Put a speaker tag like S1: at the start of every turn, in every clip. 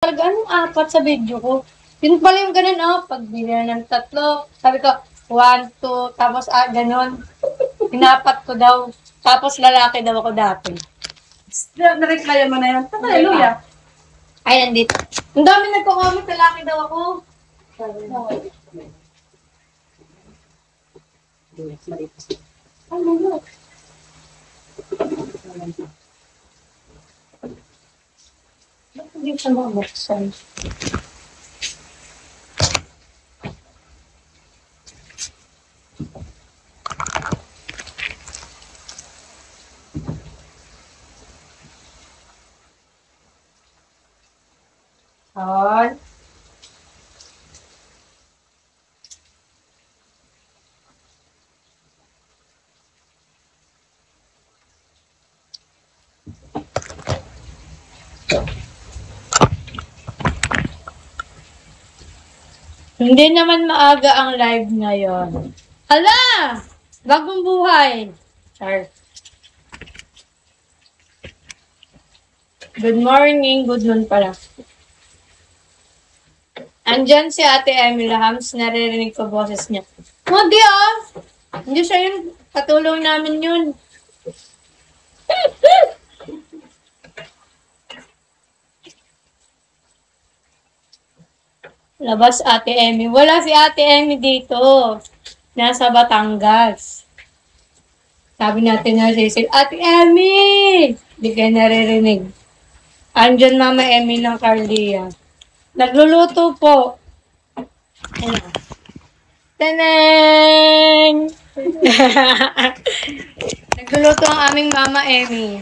S1: Talaga, anong apat sa video ko? Yun pala yung ganun, pagbili ng 3. Sabi ko, 1, 2, tapos ganun. Pinapat ko daw. Tapos lalaki daw ako dati.
S2: Na-replyan mo na yun. Hallelujah.
S1: Ay, nandito. Ang dami nagko-comment, lalaki daw ako. Ano? Hindi siya mabuksan. All. Hindi naman maaga ang live ngayon. Hala! Bagong buhay. Char. Good morning. Good noon pala. Andyan si Ate Emmy Lahams. Naririnig ko boses niya. Hindi Hindi siya yun. Katulong namin yun. Labas Ate Emmy. Wala si Ate Emmy dito. Nasa Batangas. Sabi natin na si Ate Emmy! Hindi kayo naririnig. Andyan Mama Emmy ng Carlia. Nagluluto po. Ano? Tanang! Nagluluto ang aming Mama Emmy.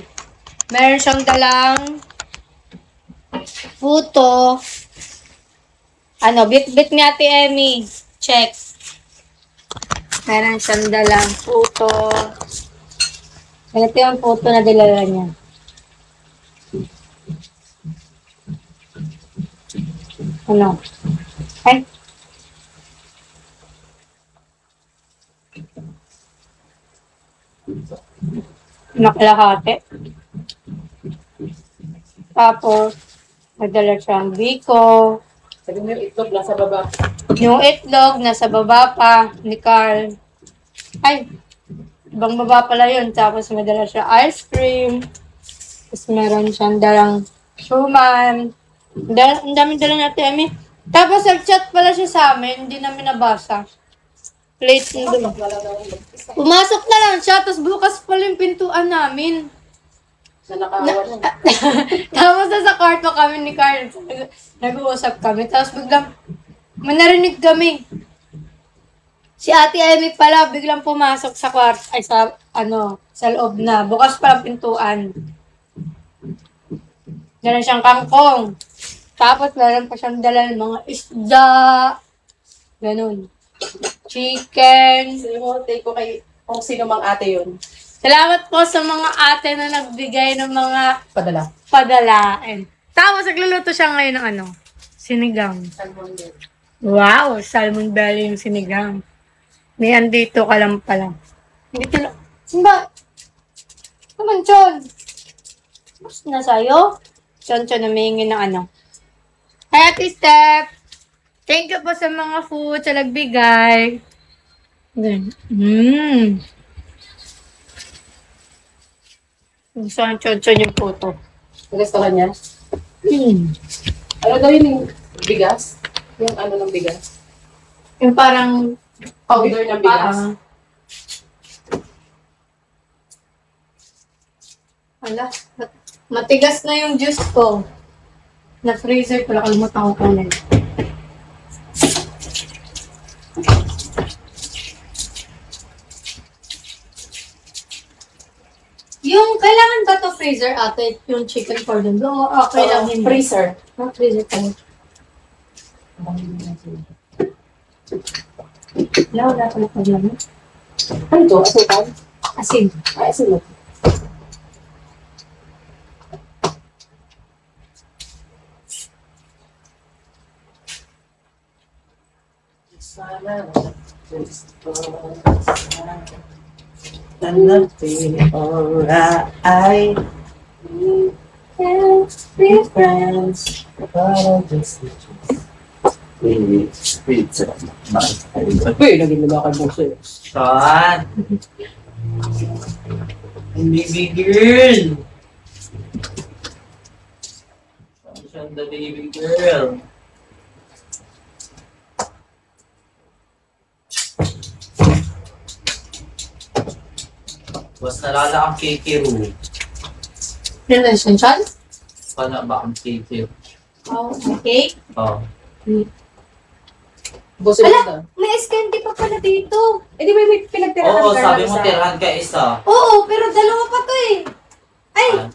S1: Meron siyang dalang puto. Bit-bit ni Ate Emmy. Check. Meron siyang dalang puto. Ito yung puto na dilala niya. Ano? Ay. Nakalahati. Tapos, madala siyang biko.
S2: Sabi mo yung itlog nasa baba.
S1: Yung itlog nasa baba pa ni Carl. Ay, ibang baba pala yun. Tapos madala siya ice cream. Tapos meron siyang dalang suman. Ang dami dala natin, Emi. Tapos nag-chat pala siya sa amin. Hindi namin nabasa. Late na doon. Pumasok na lang siya. Tapos bukas pala yung pintuan namin. Tapos sa kwarto kami ni Carl. Nag-uusap kami. Tapos biglang manarinig kami. Si Ate Emmy pala biglang pumasok sa kwarto. Ay, sa loob na. Bukas pala pintuan. Meron siyang kangkong. Tapos meron pa siyang dala ng mga isda. Ganun. Chicken.
S2: Take ko kay kung sino mang ate yun.
S1: Salamat po sa mga ate na nagbigay ng mga
S2: Padala.
S1: Tapos nagluluto siya ngayon ng sinigang.
S2: Salmon belly.
S1: Wow, salmon belly yung sinigang. May andito ka lang pala. Dito lang. Simba! Naman, Chon! Mas na sa'yo? Chon, namingin ng Hi, Ate Steph! Thank you po sa mga food sa nagbigay. Gusto ng Chon yung puto.
S2: Gusto ka niya? Ano daw yun yung bigas? Yung ng bigas?
S1: Yung parang
S2: powder ng bigas?
S1: Matigas na yung juice ko. Na-freezer ko. Nakalimutan ko kunin. Yung, kailangan ba to freezer ate? Yung chicken cordon bleu? Okay lang hindi.
S2: Freezer.
S1: Freezer ka lang. Wala pala paglaman.
S2: Ano ito? Asukan?
S1: Asin.
S2: Ay, asin mo. Gonna be alright. We can be friends.
S3: Para just wait, wait.
S2: Uy, naging lumakad mo sa'yo.
S3: Sean! Baby girl! Sean, the baby girl. Was nalala ang Kikiru.
S1: Yun na essential?
S3: Paano ba ang Kikiru?
S1: Oh, okay.
S3: Oh.
S2: Busin mo
S1: Ala,
S2: na.
S1: may escanty pa pala dito.
S2: Eh di ba may pinagtirahan
S3: Oo,
S2: ka
S3: sabi
S2: lang
S3: mo
S2: isa?
S3: tirahan ka isa.
S1: Oo, pero dalawa pa to eh. Ay,
S3: Ah,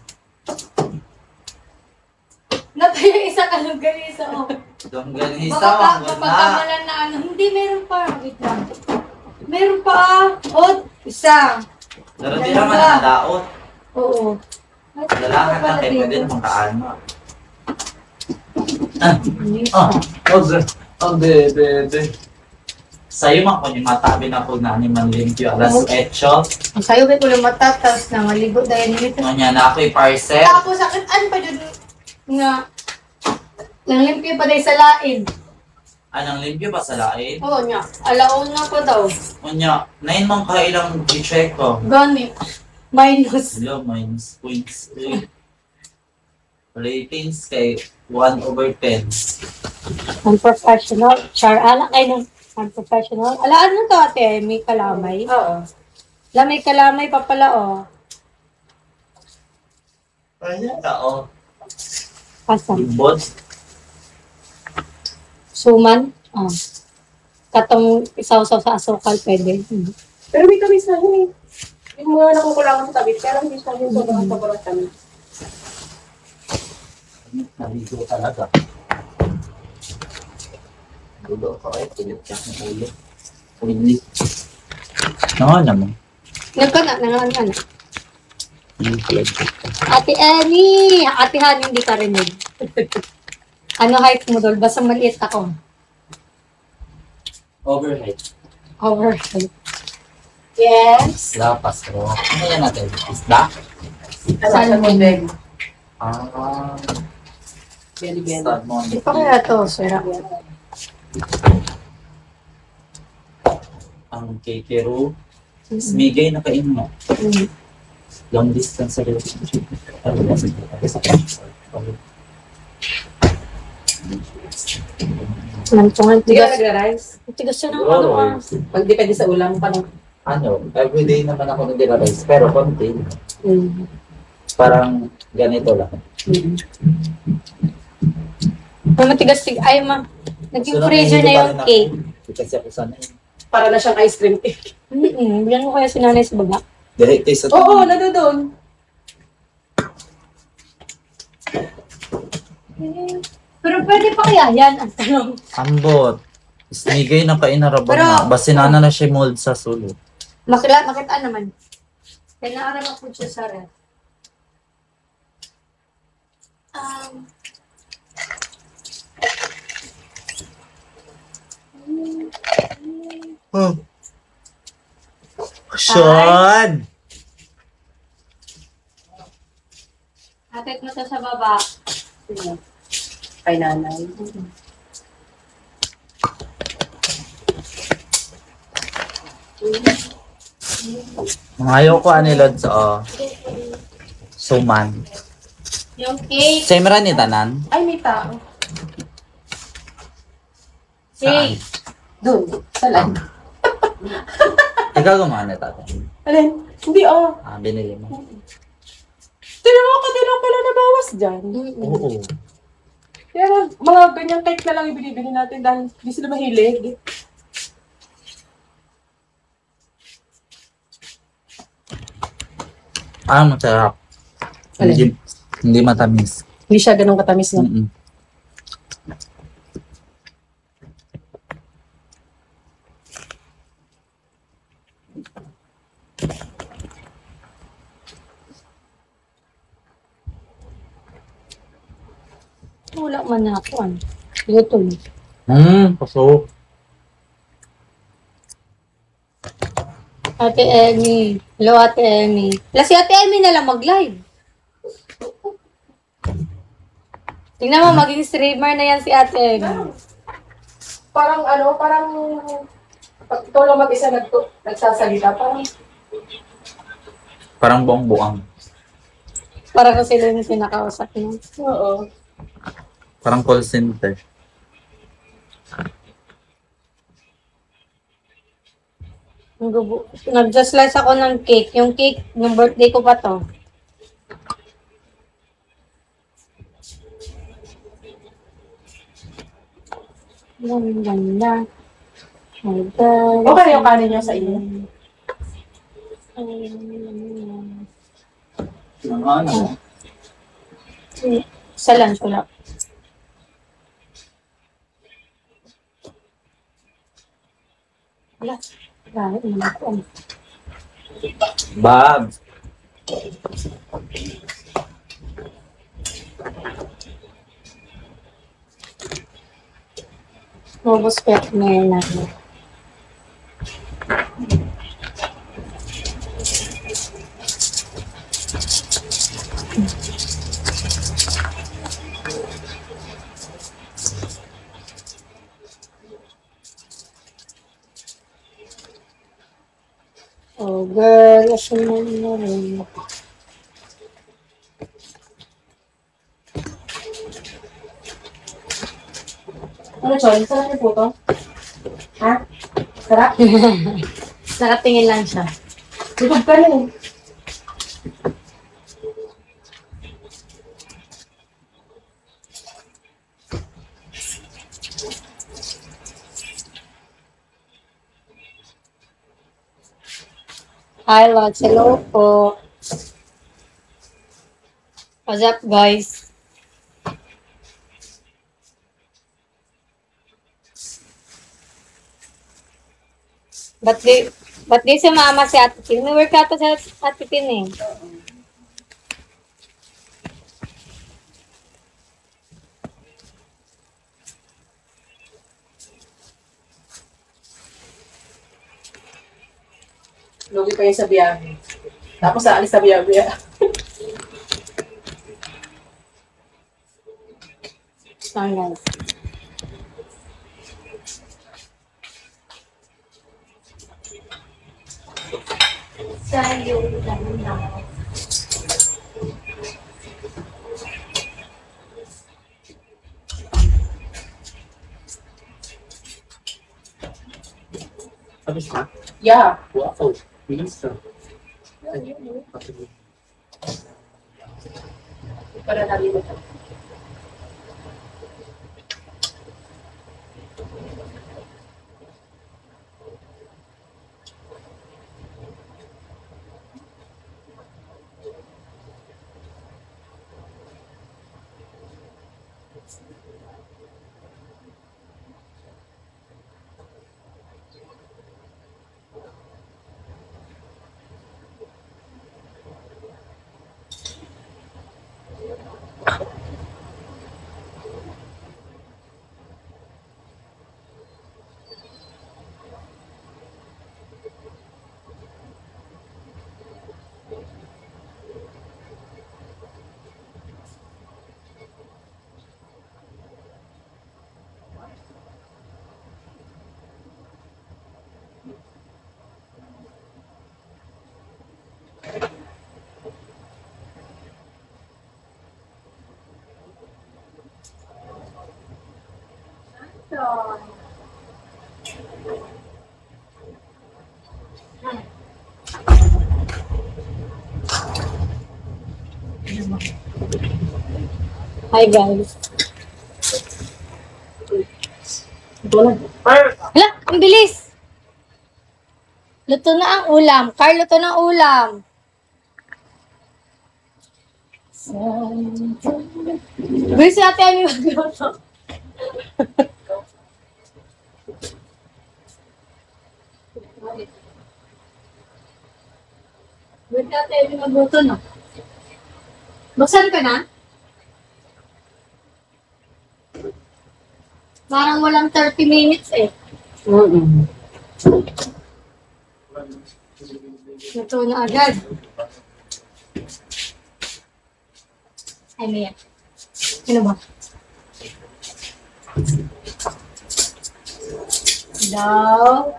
S1: natayo yung isa kalungganisa. Oh.
S3: Doon ganun isa,
S1: Baka
S3: wag mo na.
S1: pagkamalan na ano. Hindi, meron pa. Wait lang. Meron pa. Oh, isa.
S3: Pero di naman nakadaot.
S1: Oo.
S3: Dalahan na kayo, pwede naman kaano.
S1: Ah.
S3: Oh, bebe. Sa'yo man kung yung matabi na po na ni Manlimpyo, alas 8.
S1: Ang sayo ko yung mata, tapos na maligo dahil nito.
S3: Ano niya na ako yung parcel.
S1: Tapos sakit, ano pa dyan nga, nanglimpyo pa dahil sa lain.
S3: Anong limpyo ba sa lain?
S1: Oo nga, alaon na pa daw.
S3: Kunya, 9 man ka ilang i-check ko.
S1: Gani. Minus.
S3: Hello, minus points. Ratings kay 1/10.
S1: Unprofessional. Char, ala kayo ng unprofessional. Ala, ano to ate? May kalamay?
S2: Oo.
S1: Ala, may kalamay pa pala, oh.
S3: Ayan na, oh.
S1: Kasam.
S3: Ibot.
S1: Suman. Oh. Katong isaw-saw sa asukal, pwede.
S2: Pero may tamis na yun eh. Yung mga nakukulangan sa tabi, pero hindi siya yung sobrang sobrang tamis.
S3: Naligo talaga. Gulo ko eh, tulit ka ng ulo. Ulit. Oo naman.
S1: Nagkana, nanganan. Ate Annie! Ate Han, hindi ka rinig. Ano height mo doon? Basta maliit ako.
S3: Overhead.
S1: Overhead.
S2: Yes.
S3: Isla, pasko. Ano yan natin? Isla?
S2: Saan mo, Beg?
S3: Ah.
S2: Beli-beli.
S3: Start mo.
S1: Hindi pa kaya to, sir.
S3: Ang Kikiru. Smigay na kain mo. Long distance relationship.
S1: Mantungan,
S2: Hindi ka
S1: tigas.
S2: nagra-rice?
S1: Tigas yun ang ano ah.
S2: Pag depende sa ulam pa lang.
S3: Ano, everyday naman ako nag-rice, pero konti.
S1: Mm.
S3: Parang ganito lang.
S1: Matigas tig. Ay, ma. Naging
S3: So,
S1: freezer na
S3: nahihilo
S1: yung
S3: pa rin ako.
S1: cake.
S3: Kasi ako sanay.
S2: Para na siyang ice cream cake.
S1: Bilan mo kaya si nanay sa baba.
S3: Direct taste sa
S2: Oo, nandoon.
S1: Pero pwede pa kaya yan? Ang tanong.
S3: Ambot. Smigay na kainarabang
S1: Pero-
S3: na. Basinana na siya mold sa sulo.
S1: Makita naman. Kaya naarap ako siya sa ref.
S3: Oh. Sean!
S1: Hatid mo to sa baba.
S2: Kay nanay.
S3: Ayaw ko anilod sa suman.
S1: Yung cake.
S3: Same ra ni tanan?
S2: Ay, may tao.
S1: Cake.
S2: Doon, sa land.
S3: Ikaw gumana tatay.
S2: Alin? Hindi, oh.
S3: Ah, binili mo.
S2: Tinan mo ka din ang pala nabawas dyan.
S3: Oo.
S2: Kaya mga ganyang cake na lang ibinibili natin dahil hindi sila mahilig.
S3: Ah, masarap.
S2: Alin?
S3: Hindi matamis.
S2: Hindi siya ganun katamis na.
S3: Mm-mm.
S1: Wala man na ako. Ano. Gutom.
S3: Pasok.
S1: Ate Emmy. Hello, Ate Emmy. Wala si Ate Emmy na lang mag-live. Tingnan mo, maging streamer na yan si ate.
S2: Parang pag ikaw lang mag-isa nagsasalita,
S3: Parang buong-buang.
S1: Para kasi sila yung sinakausap niya.
S2: oo.
S3: Parang call center.
S1: Nag-slice ako ng cake. Yung cake, yung birthday ko pa to. Ang ganda.
S2: Okay yung kanin niyo sa inyo?
S3: Ano?
S1: Sa lunch ko lang. Wala. Grabe naman ako.
S3: Babs.
S1: Robos pet na yun natin. Oh, girl. Asan na rin?
S2: Ano, Chol? Sarap yung puto? Ha? Sarap?
S1: Nakatingin lang siya.
S2: Tutog ka na eh.
S1: Hi, Lods. Hello po. What's up, guys? Ba't di si mama si Ate Tin? May work ata si Ate Tin eh.
S2: Lugi pa yun sa biyahe. Tapos aalis sa biyahe.
S1: Sorry, guys. Sa'yo lang na.
S3: Tapos na?
S2: Yeah.
S3: Wow. Bisa.
S2: Para nalimutan.
S1: Hi, guys.
S2: Ito lang.
S1: Hala, ang bilis! Luto na ang ulam. Carl, luto na ang ulam. Bilis si Ate Amy magluto. Bilis si Ate Amy magluto, no? Buksan ka na? Parang walang 30 minutes eh. Luto na agad. Ay, Mia. Ano ba? Daw.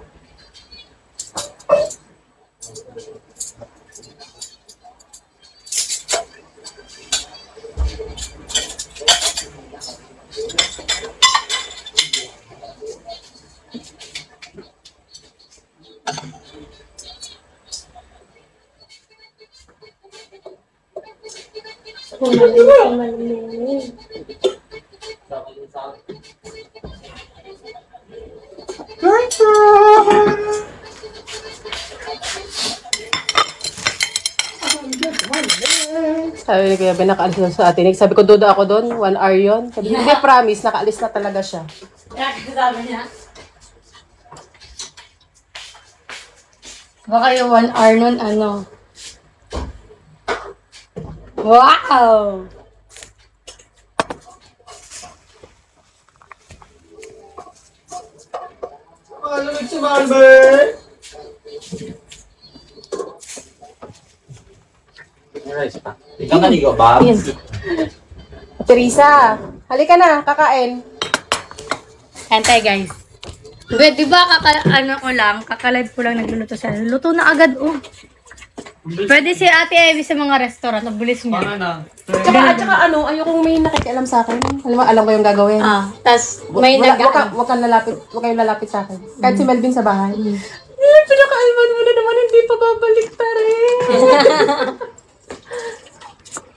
S2: Sabi ni Kuya Ben, nakaalis na sa atin. Sabi ko, duda ako doon. 1 hour yun. Sabi ko, hindi, promise, nakaalis na talaga siya.
S1: Sabi niya. Baka yung 1 hour nun, ano. Wow!
S3: Malamig si Malbert! Rice pa. Ikaw naligo ba?
S2: Teresa, halika na, kakain.
S1: Hantay guys. Di ba kakalive ko lang nagluluto siya. Luto na agad, oh. Pwede si Ate Evie sa mga restaurant, nabilis niya.
S2: Tsaka ayokong may nakikialam sa akin. Alam ko yung gagawin.
S1: Tas may
S2: Huwag kayong lalapit sa akin. Kahit si Melvin sa bahay. Pinakaiman mo na naman, hindi pa babalik pa rin.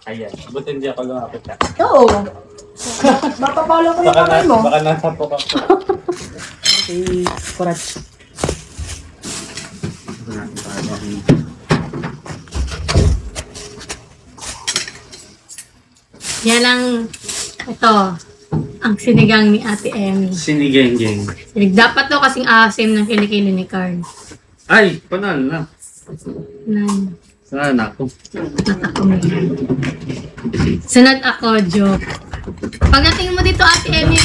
S3: Ayan, buti hindi ako lumapit na.
S2: Oo. Mapapala ko yung kamay mo.
S3: Baka nasa po ka.
S2: Okay, kurat.
S1: Yan ang, ito, ang sinigang ni Ate Emmy.
S3: Sinigeng-geng.
S1: Dapat to kasing asim ng kilikili ni Carl.
S3: Ay, panalo na.
S1: Nine.
S3: Sana ako.
S1: Sunod ako, joke. Pagdating mo dito, Ate Emmy.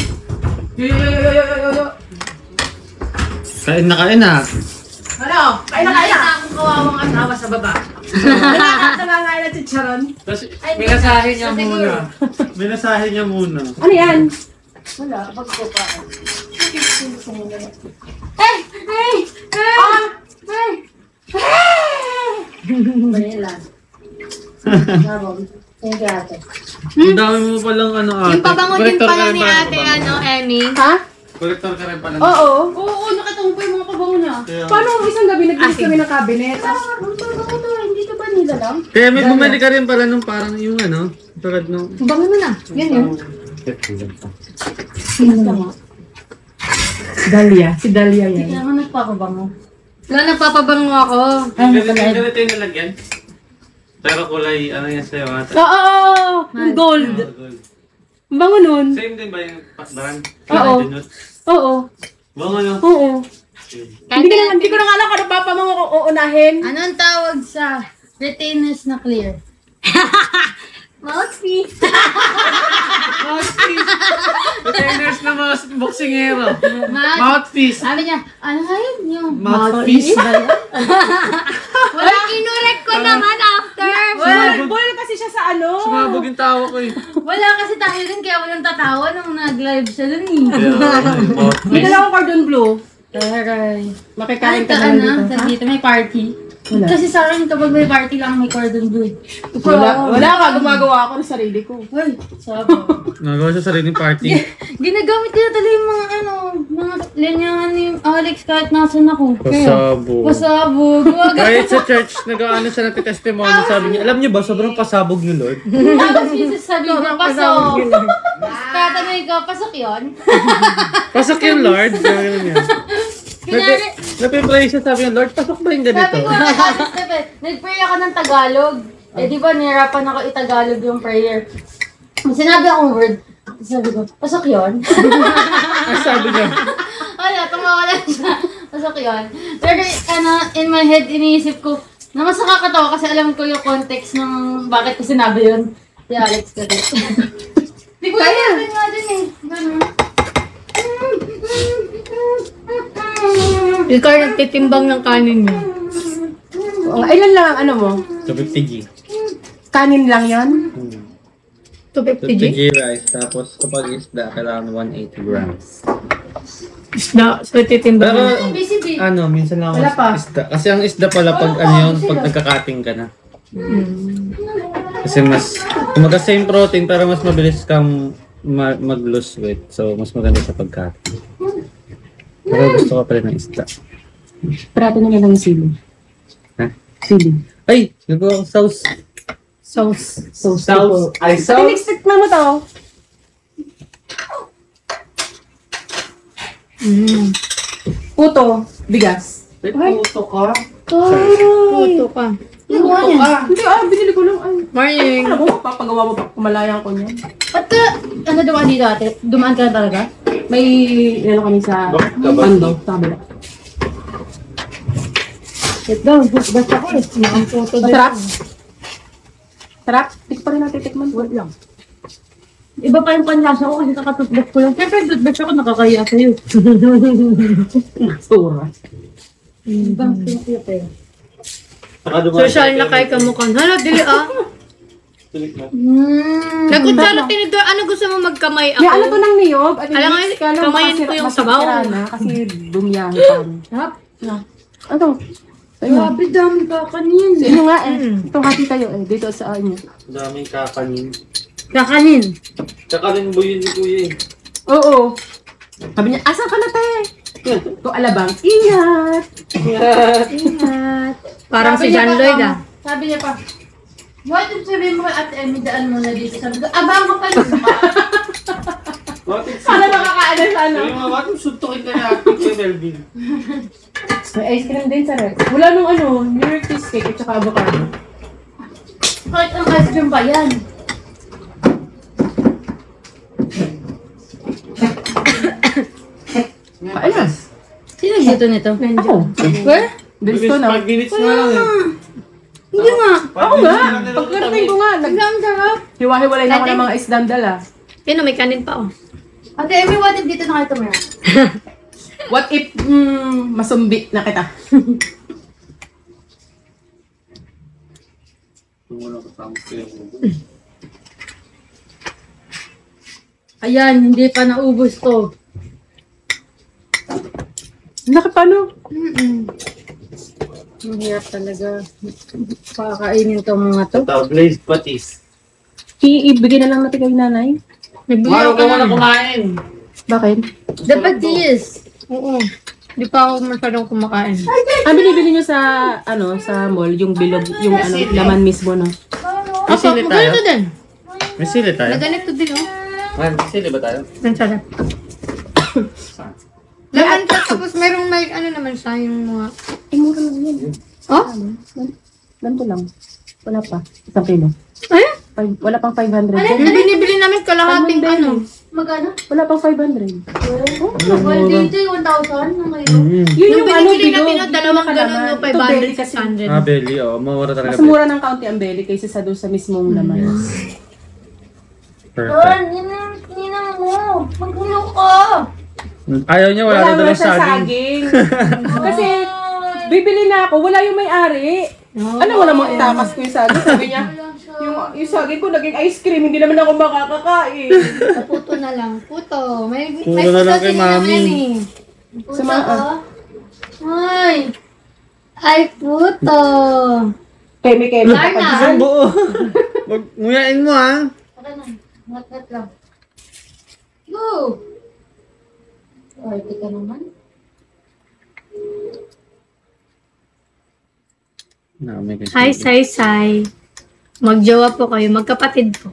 S3: Kain na.
S2: Ano? Kain na.
S1: Akong kawawang asawa sa baba.
S2: Nangangain na chicharon.
S3: Tapos, minasahin niya muna. Minasahin niya muna.
S2: Ano yan?
S1: Wala, bagko pa. Ay! Manila. Thank you, Ate.
S3: Ang dami mo palang ate.
S1: Yung pabango din pala ni Ate, Emmy.
S2: Ha?
S3: Kolektor ka rin pala.
S2: Oo.
S1: Oo, nakita mo pa yung mga pabango niya.
S2: Paano isang gabi nag-inis kami ng cabinet?
S1: Hindi ka ba nila lang?
S3: Kaya may bumili ka rin pala nung parang yung tulad nung...
S1: Bango mo na. Ganyan.
S2: Dahlia. Si Dahlia yan.
S1: Kaya nga nagpapabango. Wala, nagpapabango ako.
S3: Ganito yung nalagyan. Pero kulay, yan sa'yo ate?
S2: Oo! Yung gold. Bango nun.
S3: Same din ba yung brand?
S2: Oo. Oo.
S3: Bango no?
S2: Oo. Hindi ko na nga alam kung ano pa mga uunahin.
S1: Anong tawag sa retainers na clear? Mouthpiece.
S3: Mouthpiece! Retainers na mga boksingero.
S1: Mouthpiece.
S3: Mouthpiece.
S1: Sabi niya, ano nga yun? Yung
S3: Mouthpiece.
S1: Wala, kinurek ko naman after.
S2: Bol kasi siya sa ano.
S3: Sumabog yung tawa ko eh.
S1: Wala kasi tayo din, kaya walang tatawa nung nag-live siya dun eh.
S2: May dalawang cordon bleu.
S1: Taray.
S2: Makikain ka
S1: Ano,
S2: naman dito.
S1: sa dito may party.
S2: Wala.
S1: Kasi sa akin, kapag may party lang, may cordon bleu.
S2: Wala ka. Gumagawa ako ng sarili ko.
S1: Uy, sabo.
S3: Nagawa siya sariling party.
S1: Ginagamit ko na talaga yung mga linyangan ni Alex kahit nasan ako.
S3: Pasabog.
S1: Pasabog.
S3: Kahit sa church, nag-ano siya ng testimony, sabi niya, alam niyo ba, sobrang pasabog ni Lord.
S1: Tapos minsan sabi ko, pasok. Tatanungin ko, pasok yun?
S3: Pasok yung Lord. Sabi niya.
S1: Kunyari,
S3: Napipray siya, sabi niya, Lord, pasok ba yung
S1: sabi
S3: ganito?
S1: ko, nag-pray ako ng Tagalog. Eh di ba, nihirapan ako i-Tagalog yung prayer. Sinabi akong word, sabi ko, pasok yun?
S3: Ang sabi niya,
S1: Wala, tumawa lang siya. Pasok yun. Pero in my head, iniisip ko, na mas nakakatawa kasi alam ko yung context ng bakit ko sinabi yun. Si Alex kasi. Di ko kaya nga din eh. Ganun. Ikaw nagtitimbang ng kanin niya.
S2: Ilan lang ang ano mo?
S3: 50G.
S2: Kanin lang yon.
S1: 250 G?
S4: 50G rice. Tapos kapag isda, kailangan 180 grams.
S1: Isda. So, titimba
S4: Pero,
S1: mo.
S4: ano, minsan lang
S2: Wala pa.
S4: ako isda. Kasi ang isda pala pag ano yun, pag nagkakating ka na. Kasi mas, kumaga same protein, pero mas mabilis kang mag-lose weight. So, mas maganda sa pagkating. Pero gusto ko pa rin ng isda.
S2: Prato na lang yung sili.
S4: Ha?
S2: Sili.
S4: Ay! Nagawa ko sauce.
S1: Sauce.
S4: Sauce. Ay,
S2: Ate,
S4: sauce.
S2: next mo to. Puto. Bigas.
S4: Ay, puto ka.
S1: Puto ka.
S4: Puto ka.
S2: Hindi binili ko lang. Ay.
S1: Morning.
S2: Ano mo, papagawa mo pa, kumalayan ko niyan.
S5: Ba't ka, ano dumaan dito ate? Dumaan ka na talaga?
S2: May, ano kami sa,
S4: Bakit ka ba?
S2: Ando, sa kabila.
S5: Sit down, basta ko eh.
S1: Ang puto din.
S2: Masarap? Sarap? Hindi ko pa rin natitikman.
S5: Wait lang. Iba pa yung panlasa ko kasi kakatutbak ko lang. Siyempre, tutbak ako nakakaya sa'yo.
S2: Sura.
S5: Iba, cute eh.
S1: Social na kay kamukan. Hala, dili ah. Nagkutsara tinidor. Ano gusto mo magkamay ako?
S2: May ano to ng niyog?
S1: Alam nga, kamayin ko yung sabaw.
S2: Kasi dumiyahan pa.
S5: Sarap.
S2: Ano? Ayun.
S5: Grabe, dami ka kanin.
S2: Sino nga Itong hati tayo dito sa inyo.
S4: Daming kakanin.
S5: Kakanin.
S4: Kakanin mo yun ni Kuya eh.
S2: Oo. Sabi niya, asan ka na te? Ito alabang, ingat!
S1: Ingat. Parang si John Lloyd ah.
S5: Sabi niya pa, what if sabihin mo kay Ate Emmy, daan mo na dito? Sabi ko, abang ka pa yun.
S2: Sana makakaano sa ano?
S4: Sabi mo, bakit suntukin ka na Kuya Melvin?
S2: May ice cream din sa rep. Wala nung ano, New York cheesecake at saka avocado.
S5: Kahit ang ice cream pa yan.
S2: Ayun.
S5: Sino dito nito?
S2: Ako.
S5: Where?
S2: Bilis ko na.
S4: 5 minutes na lang eh.
S5: Hindi nga.
S2: Ako nga. Pagkarating ko nga,
S5: Ang sarap.
S2: hiwa-hiwalay na ako ng mga isdang dala.
S1: Yun, may kanin pa oh.
S5: Ate Emmy, what if dito na kayo tumira?
S2: What if, masumbi na kita?
S5: Ayan, hindi pa naubos to.
S2: Nakapano?
S5: Ang hirap talaga. Pakakainin to mga to.
S4: Ito, glazed patis.
S2: Ibigay na lang natin kay nanay.
S4: Maro ka muna kumain.
S2: Bakit?
S5: Dapat this.
S1: Oo. Di pa ako masyadong kumakain.
S2: Ang binibili nyo sa, sa mall, yung bilog, yung laman mismo, no?
S4: May sili tayo.
S1: Ganito din.
S4: May sili tayo.
S1: Na ganito din oh.
S4: Man, sili ba tayo?
S1: Ang sarap. Laman ka, tapos merong may ano naman siya yung mga...
S2: Ay, mura lang yan.
S1: Oh?
S2: Ganito lang. Wala pa. 1 kilo.
S1: Ay?
S2: Wala pang 500.
S1: Yung binibili namin kalahating ano.
S5: Magkano?
S2: Wala pang 500.
S5: Well, dito yung 1,000 na kayo.
S2: Yun
S1: Yung binibili
S2: bilog,
S1: natin no, dalawang ganun no,
S2: Ito, belly kasi.
S1: 500, 600.
S4: Ah, belly, oh. Mawara talaga.
S2: Mas mura ng kaunti ang belly kaysa sa doon sa mismong laman.
S4: Perfect.
S5: Ninang mo. Magulo ka.
S4: Ayaw niya, wala rin dalang
S2: siyang
S4: saging.
S2: Kasi, bibili na ako, wala yung may-ari. Ano, wala mong itakas ko yung saging. Sabi niya, yung saging ko naging ice cream, hindi naman ako makakakain.
S1: Puto na lang. Puto. May
S4: Puto na lang kay mami.
S5: Puto
S2: Sama-
S5: ka. Ay. Ay, puto.
S2: Kemi-kemi.
S5: Larna.
S4: Isang buo. Wag nguyain mo, ha?
S5: Okay na. Ngat-ngat lang. Go! Orte ka naman.
S1: Hi. Magjowa po kayo. Magkapatid po.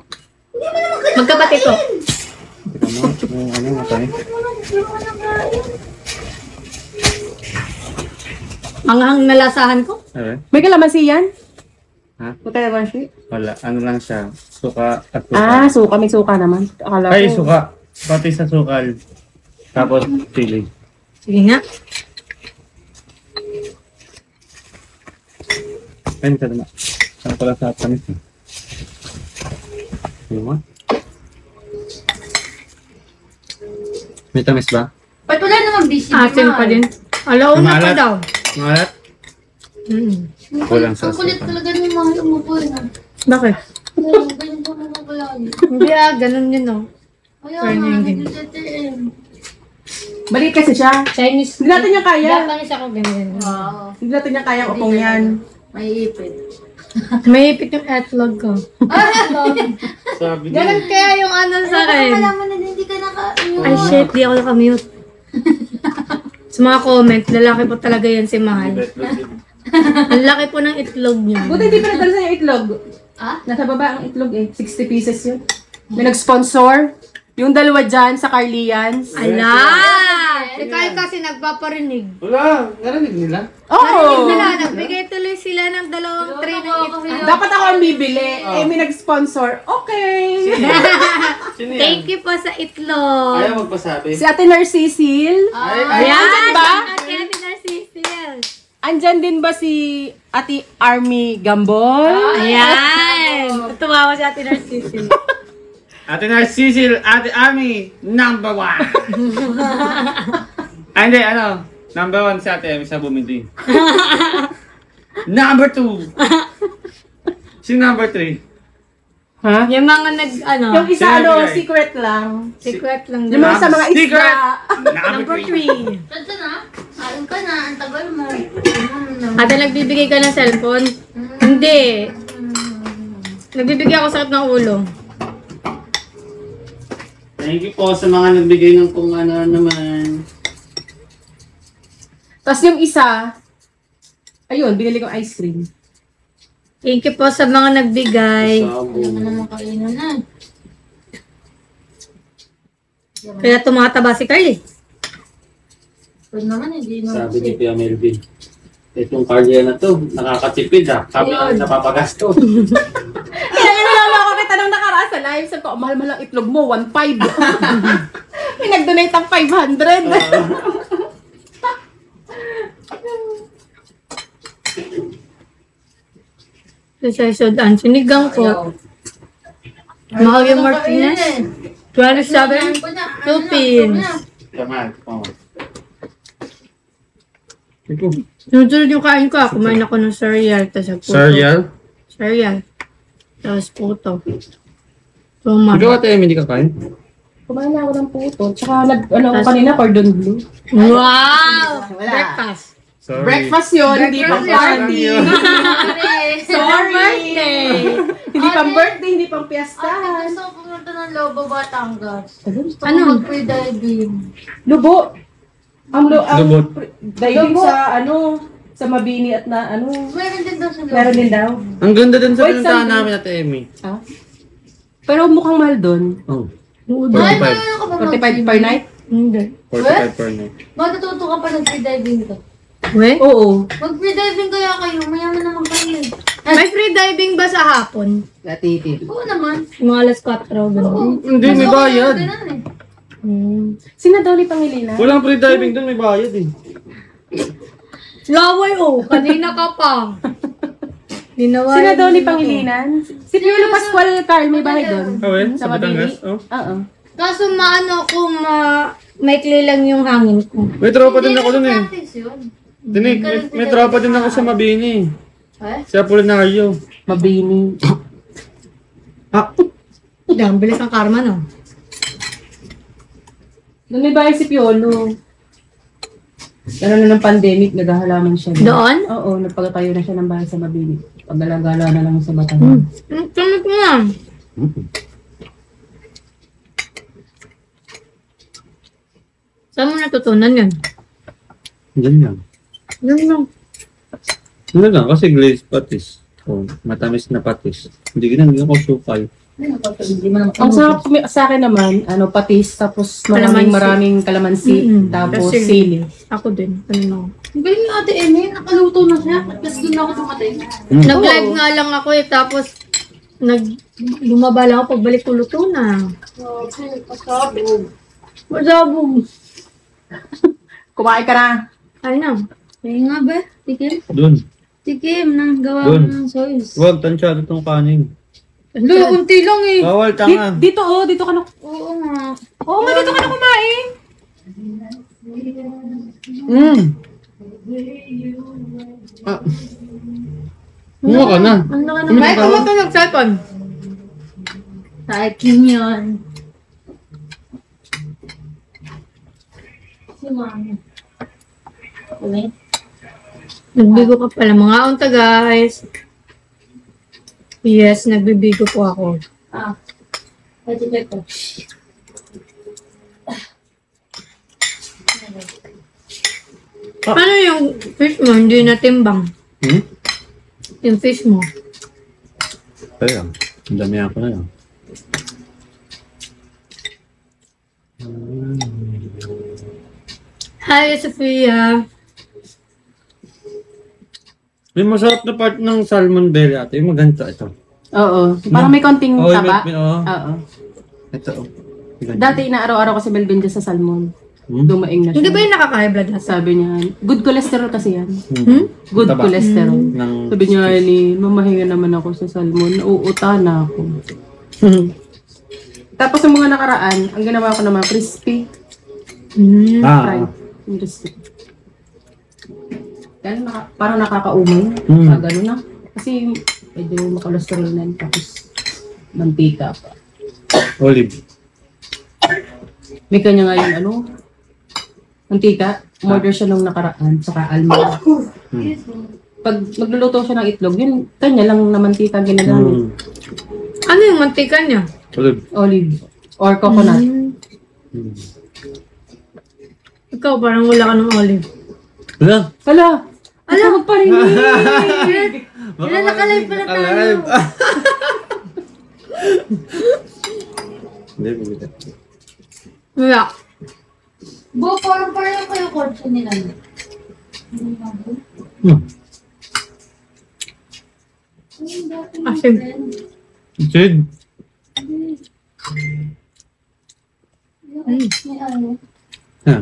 S1: Magkapatid po.
S4: Ano matay?
S1: Ang nalasahan ko.
S4: Okay.
S2: May kalamansi yan?
S4: Ha?
S2: May kalamansi?
S4: Wala. Ano lang siya? Suka at suka.
S2: Suka. May suka naman. Akala
S4: Ay,
S2: ko.
S4: suka. Pati sa sukal. Tapos, chili.
S1: Sige nga.
S4: Ayun ka naman. Saan pala sa tamis eh? Ano mo? May tamis ba?
S5: Ba't wala naman busy
S1: Asin pa din. Alauna pa
S4: Maalat.
S1: daw.
S4: Malat?
S1: Mm.
S4: Kulang sa
S5: Ang kulit
S4: suka.
S5: talaga ni Mahal umupo na.
S1: Bakit?
S6: Ganito mo na kaya yun.
S1: Hindi ganun yun oh.
S6: Kaya
S1: Turn
S6: nga,
S1: yung game.
S6: nag-TTM.
S2: Maliit kasi siya.
S1: Chinese.
S2: Hindi natin yung kaya.
S1: Japanese ako ganyan.
S6: Wow.
S2: Hindi natin yung kaya upong yan.
S6: May ipit.
S1: May ipit yung etlog ko.
S4: Sabi
S1: Ganun kaya yung ano sa akin.
S6: Malaman na hindi ka naka-mute.
S1: Ay shit, di ako nakamute. Sa mga comment, lalaki po talaga yan si Mahal. Ang laki po ng itlog niya.
S2: Buti hindi pa nadala sa itlog.
S6: Ah?
S2: Nasa baba ang itlog eh. 60 pieces yun. May nag-sponsor. Yung dalawa dyan sa Carlians.
S1: Ala! Si Kyle kasi nagpaparinig.
S4: Wala, narinig nila.
S2: Oo!
S1: Nila, nagbigay tuloy sila ng dalawang tray ng itlog.
S2: Dapat ako ang bibili. Eh, may nag-sponsor. Okay.
S4: Sino yan?
S1: Thank you po sa itlog.
S4: Ayaw magpasabi.
S2: Si Ate Narcisil.
S1: Ayan!
S2: Andyan ba?
S1: Ate Narcisil.
S2: Andyan din ba si Ate Army Gambol?
S1: Ayan! Tumawa si Ate Narcisil.
S4: Ate Narcisil, Ate Ami, number 1! Ay, hindi, ano? Number 1 si Ate Ami sa bumili. Number 2! Si number 3?
S2: Ha?
S1: Yung mga
S2: Yung isa
S4: Sino bigay?
S2: secret lang.
S1: secret lang.
S2: Yung mga sa mga
S4: Secret!
S2: isla.
S1: Number 3.
S6: Ganda na. Kain ka na. Ang tagal mo.
S1: Ate, nagbibigay ka ng cellphone? Hindi. Nagbibigay ako sakit ng ulo.
S4: Thank you po sa mga nagbigay ng kung ano naman.
S2: Tapos yung isa, ayun, binili kong ice cream.
S1: Thank you po sa mga nagbigay.
S6: Alam mo naman kainan na.
S1: Kaya tumataba si Carly.
S6: Pwede naman, hindi naman.
S4: Sabi ni Pia Melvin, itong cardia na to, nakakatipid Sabi ko, napapagasto.
S2: Kaya nalala ko kita nung nakaraan sa live. Sabi ko, mahal-mahal ang itlog mo, 1.5. May nag-donate ang 500.
S1: Sa Sudan, sinigang ko. Mahal yung Martinez. 27 Philippines.
S4: Tama, oh.
S1: Sunod-sunod yung kain ko. Kumain ako ng cereal. Tapos puto.
S4: Cereal?
S1: Cereal. Tapos puto. Tomat.
S4: Ikaw Ate Ami, hindi ka kain?
S2: Kumain na ako ng puto. Tsaka kanina, cordon bleu.
S1: Wow! Breakfast.
S4: Sorry.
S2: Breakfast yun, hindi pang party. Sorry.
S1: Birthday.
S2: Hindi pang birthday, hindi pang piestahan.
S6: Gusto ko pumunta ng Lobo, Batangas. Gusto ko
S1: Ano?
S6: mag-free-diving.
S2: Lubo. Ang
S4: Lubot.
S2: diving sa sa Mabini at na
S6: Meron din daw sa Lobo.
S2: meron din daw.
S4: Ang ganda din sa
S2: Wait,
S4: pinuntahan
S2: something.
S4: namin Ate Ami.
S2: Ah? Pero mukhang mahal doon.
S4: Oh,
S6: Ay,
S4: 45.
S6: meron ka ba
S2: 45 per night?
S1: Hindi.
S4: 45 per night.
S6: Matututo ka pa ng free-diving ka.
S1: We?
S2: Oo.
S6: Mag-free diving kaya kayo, mayaman naman kayo.
S1: May free diving ba sa hapon?
S2: Latitid.
S6: Oo naman.
S1: Mga alas 4, gano'n.
S4: Hindi, may
S6: Mas okay
S4: bayad.
S6: yung ganun eh.
S2: Sina Dolly Pangilinan?
S4: Walang free diving doon, may bayad eh.
S1: Laway kanina ka pa. Dinawa.
S2: Sina Dolly Pangilinan? Si Piolo Pascual Carl, may bahay doon.
S4: Oh, eh?
S2: Sa
S4: Sa Batangas?
S2: Mabini?
S4: Oh.
S2: Oo.
S1: Kaso maano kung maikli lang yung hangin ko.
S4: May tropa din ako doon eh.
S6: Practice yun.
S4: Dinig, may tropa din ako sa Mabini.
S6: Eh?
S4: Sa Apolinario.
S2: Mabini.
S4: Ah,
S1: Ang bilis ng karma, no?
S2: Doon may bahay si Piolo. Lalo na ng pandemic, naghahalaman siya.
S1: Doon?
S2: Oo, nagpagatayo na siya ng bahay sa Mabini. Paggalagala na lang sa Batangas.
S1: Tumit mo na. Saan mo natutunan yun?
S4: Diyan lang.
S1: Yun lang.
S4: Ano lang, kasi glazed patis. Oh, matamis na patis. Hindi ginagawa ko sukal.
S2: Ang sarap sa akin naman, patis, tapos maraming kalamansi, tapos
S1: Kasi
S2: sili.
S1: Ako din. Ano?
S6: Ang galing ni Ate Eme, nakaluto na siya. Tapos doon ako dumating.
S1: Nag-live nga lang ako tapos lumaba lang ako pagbalik ko luto na.
S6: Okay, pasabog.
S1: Masabog.
S2: Kumain ka na.
S1: Ay na.
S6: Kaya nga ba? Tikim?
S4: Doon.
S6: Tikim ng gawa
S4: Doon.
S6: ko ng soys.
S4: Huwag, tansyado itong kanin.
S1: Unti lang eh.
S4: Bawal, tanga.
S2: Dito ka na.
S6: Oo nga.
S2: Oo nga, dito ka na kumain.
S4: Ah. Kumuha ka na.
S6: Ang laki ng
S1: May kumato ng cellphone.
S5: Sa akin yun. Si Mami. Ulit.
S1: Nagbigo ka pala mga unta guys. Yes, nagbibigo po ako.
S5: Ah. Pwede ko.
S1: Ano yung fish mo? Hindi natimbang.
S4: Hmm?
S1: Yung fish mo.
S4: Kaya, ang dami ako na yun.
S1: Hi, Sophia.
S4: May masarap na part ng salmon belly ate. Yung maganda ito.
S2: Oo. Parang may konting
S4: Oh,
S2: taba.
S4: oo.
S2: Oo.
S4: Ito. Oh.
S2: Dati inaaraw-araw ko si Belvin dyan sa salmon.
S4: Hmm?
S2: Dumaing na siya.
S1: Hindi ba yung nakaka-high blood na?
S2: Sabi niya, good cholesterol kasi yan.
S1: Hmm?
S2: Good
S4: Taba.
S2: cholesterol.
S4: Ng...
S2: Sabi niya, mamahinga naman ako sa salmon. Uuta na ako. Tapos sa mga nakaraan, ang ginawa ko naman, crispy.
S1: Hmm.
S2: Fried. Crispy. Kaya parang nakakaumay.
S4: Mm.
S2: Gano'n na. Kasi medyo makolesterol na yun. Tapos mantika pa.
S4: Olive.
S2: May kanya nga yung ano, mantika. Umorder siya nung nakaraan. Saka almond. Pag magluluto siya ng itlog, yun, kanya lang na mantika ginagamit.
S1: Ano yung mantika niya?
S4: Olive.
S2: Olive. Or coconut.
S4: Hmm.
S1: Ikaw, parang wala ka ng olive.
S4: Wala.
S2: Hala! Alam mo pa rin
S1: Wala, nakalive pala tayo.
S4: Nakalive. Hindi, hindi.
S1: Wala.
S5: Bo, parang kayo kotse nila.
S4: Hmm.
S1: Asim.
S4: Sid. Ha.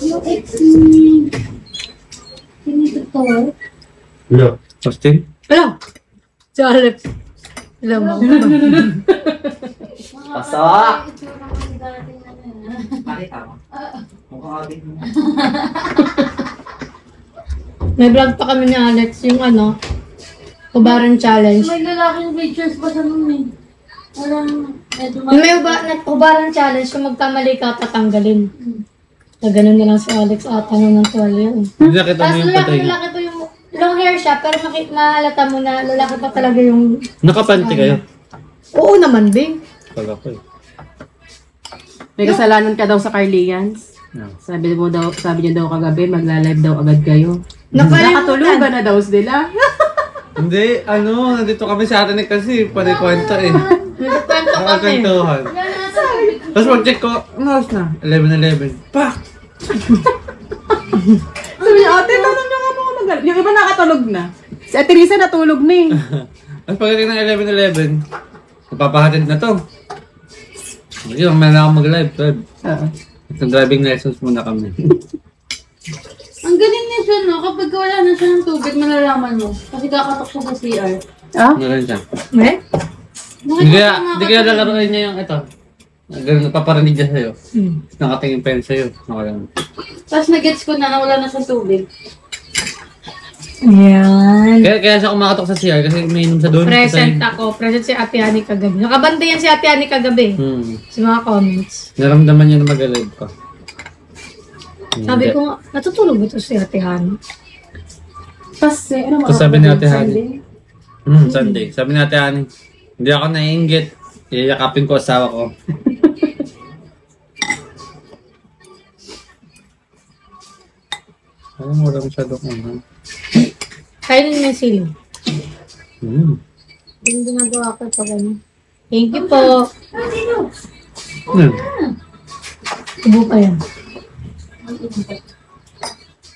S5: Yung ex ni... Tinitutor.
S4: Wala. Austin?
S1: Wala. Si Alex. Alam mo.
S3: Pasok! Makita mo. Mukhang agad mo.
S1: May vlog pa kami ni Alex, yung ano, Kubaran Challenge.
S5: May lalaking pictures pa sa nun eh. Parang, eto
S1: Yung may Kubaran Challenge, kung magkamali ka, tatanggalin. Na ganun na lang si Alex ata nung ng tuwalya.
S4: Hindi nakita mo
S1: Tapos
S4: yung patay.
S1: lalaki pa yung long hair siya, pero mahalata mo na lalaki pa talaga yung...
S4: Nakapanty kayo?
S1: Oo naman, Bing.
S4: Pag ako eh.
S2: May kasalanan ka daw sa Carlians.
S4: Yeah.
S2: Sabi niya daw kagabi, magla-live daw agad kayo.
S1: Nakalimutan.
S2: Nakatulugan na daw sila.
S4: Hindi, ano, nandito kami sa atin kasi panikwento eh.
S1: Nagkwento kami.
S4: Nakakwentuhan. Tapos mag-check ko, ano oras na? 11:11. Pak!
S2: Sabi niya, ate, tanong niyo nga mga mag Yung iba nakatulog na. Si Ate Risa natulog na eh.
S4: Tapos pagdating ng 11:11, napapahatid na to. Hindi, mamaya na ako mag-live.
S2: Oo.
S4: Itong driving lessons muna kami.
S6: Ang galing niya siya, no? Kapag wala na siya ng tubig, malalaman mo. Kasi kakatok siya sa CR.
S2: Ah?
S4: Ano rin siya?
S1: Eh?
S4: Hindi kaya lalaroin niya yung ito. Ganun, paparinig niya sa'yo. Nakatingin pa yun sa'yo. Nakalang.
S6: Tapos nag-gets ko na wala na siyang tubig.
S1: Yan.
S4: Kaya siya kumakatok sa CR kasi may inom sa doon.
S1: Present ako. Present si Ate Hani kagabi. Nakabanda yan si Ate Hani kagabi. Sa mga comments.
S4: Naramdaman niya na mag-alive ka.
S1: Sabi ko nga, natutulog ito si Ate Hani.
S2: Kasi, ano
S4: Tapos sabi ni Ate Hani. Sunday. Sabi ni Ate Hani, hindi ako naiinggit. Iyayakapin ko asawa ko. Alam mo, wala masyado kung
S1: Kainin mo yung sili. Yung ginagawa ko pag ano. Thank you po. Ubo pa yan.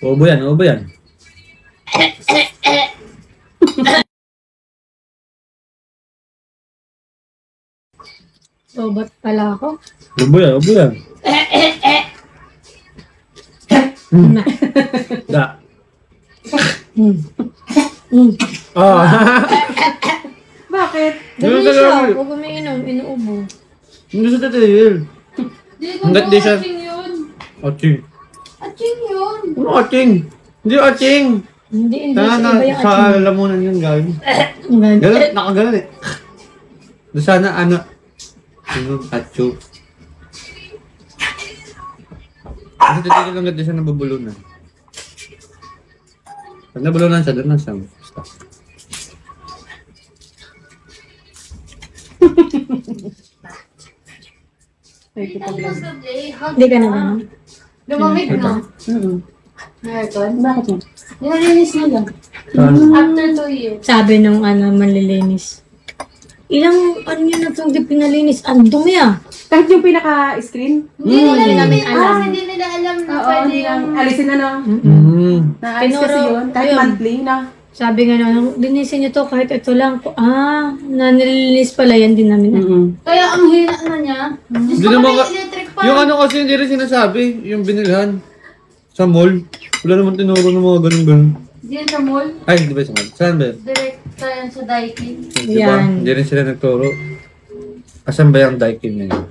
S4: Ubo yan, ubo yan.
S1: So, ba't pala ako?
S4: Ubo yan, ubo yan.
S1: Na.
S4: Da.
S1: Oh.
S2: Bakit?
S1: Gabi siya. Huwag umiinom. Inuubo.
S4: Hindi sa tatil.
S6: Hindi ko
S4: Hanggat di siya-
S6: aching yun.
S4: Aching.
S6: Aching yun.
S4: Ano aching? Hindi aching.
S1: Hindi
S4: Sana
S1: iba yung
S4: sa lalamunan yun gawin. Ganun, nakaganon eh. Doon sana ano. Yung atcho. Kasi titigil lang ganda siya nabubulunan. Pag nabulunan siya, doon na siya. Stop.
S1: Hindi ka naman.
S6: Lumamig na. Aircon? Bakit mo? Nilalinis na lang. After 2 years.
S1: Sabi nung manlilinis. Ilang yun na itong di pinalinis? Ang dumi ah.
S2: Kahit yung pinaka-screen,
S6: Hindi
S1: namin alam.
S6: Hindi nila alam na
S2: oo,
S6: pwede
S2: nilang
S6: yung...
S2: alisin na no. Naalis kasi
S1: Tinuro-
S2: yun, kahit
S1: ayun.
S2: monthly na.
S1: Sabi nga nung, linisin niyo to kahit ito lang. Nanilinis pala yan din namin.
S6: Kaya ang hina na niya. Diyos
S4: Hindi
S6: ko
S4: naman
S6: kami
S4: ka-
S6: electric pa.
S4: Yung ano kasi hindi rin sinasabi, yung binilhan sa mall. Wala naman tinuro ng mga ganun-ganun.
S6: Diyan sa mall.
S4: Ay, di ba sa mall? Saan ba?
S6: Direct tayo sa Daikin.
S4: Di ba?
S1: Yan.
S4: Hindi rin sila nagturo. Asan ba yung Daikin na yun?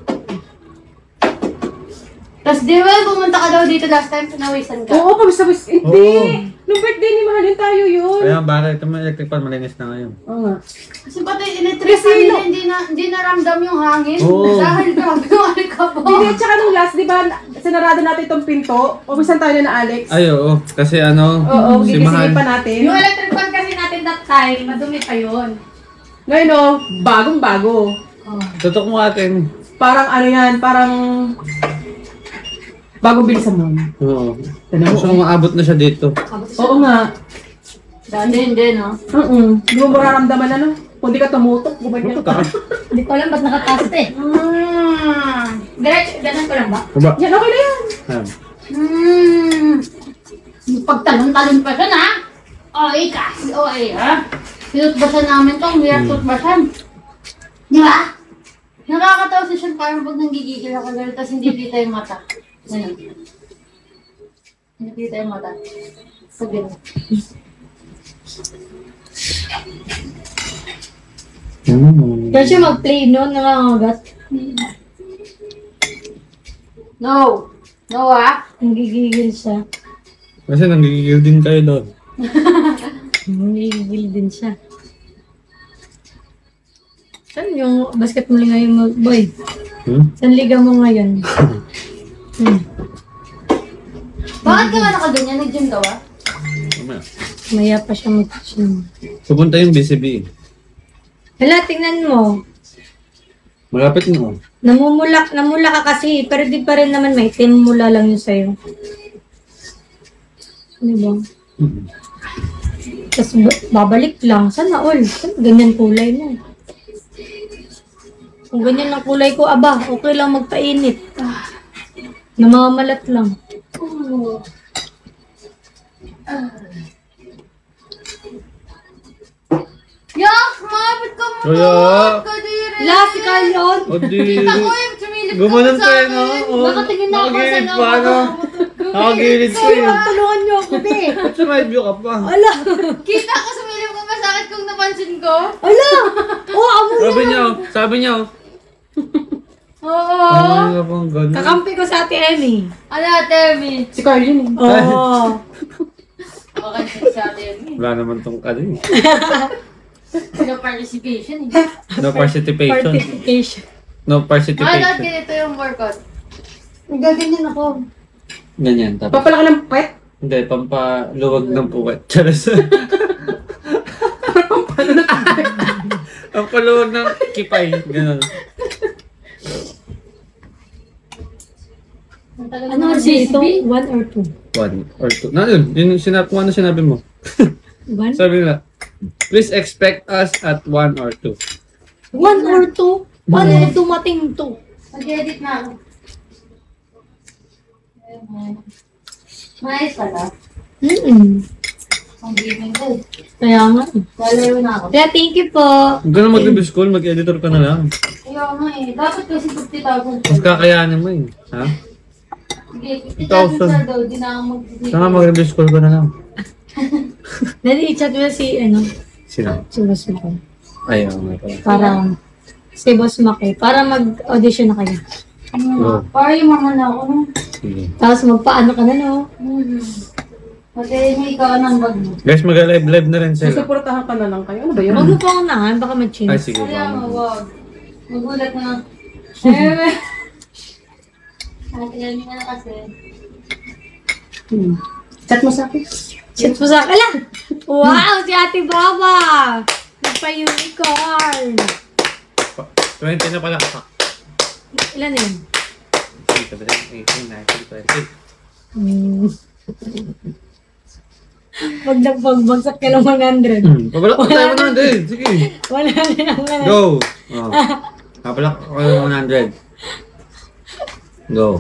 S6: Tapos di ba pumunta ka daw dito last time, pinawisan ka?
S2: Oo, kamusta ba? Hindi!
S4: Oo.
S2: Nung birthday ni Mahalin tayo yun.
S4: Kaya bakit? Ito may electric fan, malinis na ngayon.
S2: Oo nga.
S6: Kasi pati electric
S2: Kasi
S6: fan
S2: no-
S6: nila, hindi naramdam yung hangin.
S4: Oo.
S6: Dahil grabe yung alikabok.
S2: Hindi, tsaka nung last, di ba, sinarado natin itong pinto. Umisan tayo na Alex.
S4: Ay, oo. Kasi ano,
S2: Oo,
S4: si
S2: gigisingin
S4: Mahal.
S2: pa natin.
S6: Yung electric fan kasi natin that time, madumi pa yun.
S2: Ngayon o, bagong-bago.
S4: Tutok mo atin.
S2: Parang ano yan, parang bagong bilisan mo.
S4: Oo.
S2: Tanong
S4: Gusto
S2: mo.
S4: kong maabot na siya dito.
S2: Oo nga.
S6: Dati hindi, no?
S2: Hindi mo mararamdaman ano. Kung di ka tumutok, gumanyan ka.
S1: Hindi ko alam ba't nakataas eh.
S6: Diretso, ganun ko lang ba?
S4: Diba?
S2: Yan, okay na yan.
S6: Pagtalon-talon pa siya na. Oy, kasi oy, ha? Sinutbasan namin to, ang hirap tutbasan. Di ba? Nakakatawa si Sean parang pag nanggigigil ako gano'n, tapos hindi kita yung mata. Ganun. Hindi kita yung mata. So, ganun.
S1: Kasi mag-play noon, nangangagat.
S6: No! No, ah!
S1: Nanggigigil siya.
S4: Kasi nanggigigil din kayo doon.
S1: Nanggigigil din siya. Saan yung basketball ngayon mo, boy? Saan liga mo ngayon?
S6: Bakit ka nga nakaganyan? Nag-gym ka ba?
S4: Mamaya.
S1: Maya pa siya mag-gym.
S4: Pupunta yung BCB.
S1: Hala, tingnan mo.
S4: Malapit na.
S1: Namula ka kasi, pero di pa rin naman may mula lang yun sa'yo. Ano ba? Tapos babalik lang. Sana all. Ganyan kulay mo. Kung ganyan ang kulay ko, aba, okay lang magpainit. Namamalat lang.
S6: Yak! Mabit ka mo!
S4: Kaya,
S6: Kadiri!
S1: Last ka yun!
S4: o di.
S6: Kita ko eh, sumilip ka
S4: Gumanon
S6: sa
S4: kayo,
S6: akin.
S4: no? Oo.
S6: Nakatingin na ako sa
S4: Nakagilid
S6: loob.
S4: pa, no? Nakagilid kayo.
S1: Tulungan niyo ako, be!
S4: Ba't sa may view ka pa?
S1: Ala!
S6: Kita ko sumilip ka pa sa akin kung napansin ko.
S1: Ala! Oh, amo
S4: Sabi niya,
S6: Oo.
S4: ano nga bang gano'n?
S1: kakampi ko sa ate Emmy.
S6: Ano, Temi?
S2: Si Carlin eh.
S1: Oo.
S6: Okay, sa atin.
S4: Wala naman tong ano eh.
S6: No participation eh.
S4: No participation.
S1: Participation.
S4: No
S6: Dapat
S4: participation.
S6: ganito yung workout.
S1: Gaganyan ako.
S4: Ganyan. Tapos,
S2: Papalaki ng pet.
S4: hindi, pampaluwag ng puwet. Charas. Pampaluwag ng kipay. Ganun.
S1: Ano kasi ito? 1 or 2?
S4: 1 or 2. Na yun, yung sinabi, kung ano sinabi mo.
S1: 1?
S4: Sabi nila, please expect us at 1 or 2.
S1: 1 or 2? Paano dumating 2?
S6: Mag-edit na ako. Nice pala. Ang gaming ko eh.
S1: Kaya nga.
S6: Lalayo na ako.
S1: Kaya thank you po.
S4: Huwag ka na mag-review school, mag-editor ka na lang.
S6: Kaya nga eh. Dapat kasi 50,000.
S4: Mas kakayanin mo eh. Ha?
S6: Sige, 50,000 sa daw. Di na ako mag-video.
S4: Saka mag-review school ka na lang.
S1: Dali, i-chat mo na si,
S4: Sino?
S1: si Boss Maki.
S4: Ayaw nga pala.
S1: Para, si Boss Maki. Para mag-audition na kayo.
S4: Oo.
S6: Para yung mga na ako. No?
S4: Sige.
S1: Tapos magpaano ka na, no?
S6: Mag-enjoy ka ng bag mo.
S4: Guys, mag-live na rin sila.
S2: Susuportahan ka na lang kayo. Ano ba yun?
S1: Huwag mo pa unahan, baka mag-change.
S4: Ay, sige.
S6: Kaya mo, wag. Magulat na. Ate, yan na kasi.
S2: Chat mo sa akin.
S1: Shit po sa kala. Wow, si Ate Baba. Nagpa-unicorn.
S4: 20 na pala.
S1: Ilan na yun?
S4: 18, 19, 20.
S1: Pag nagpagbagsak ka ng 100.
S4: Pabalak ko tayo 100. Sige.
S1: Wala na lang na.
S4: Go. Oh. Pabalak ko tayo 100. Go.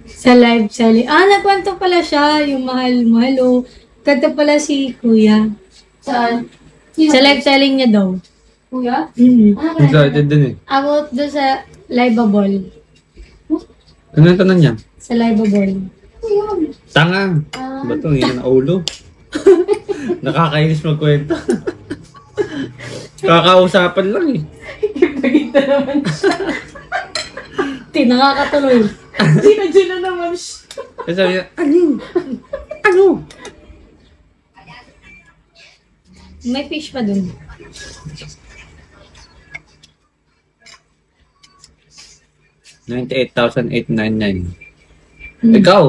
S1: Sa live selling. Nagkwento pala siya. Yung mahal-mahal. Oh. Kanta pala si Kuya.
S6: Saan?
S1: Sa live selling niya daw.
S6: Kuya?
S4: Excited din eh.
S1: About doon sa liveable.
S4: Ano yung tanong niya?
S1: Sa liveable.
S4: Tanga. Ba't ito? Hindi na ulo. Nakakainis magkwento. Kakausapan lang eh.
S2: Ipagita naman siya.
S1: Nakakatuloy.
S2: Gina naman siya.
S4: Kasi sabi niya, ano?
S1: May fish pa dun.
S4: $98,899. Ikaw!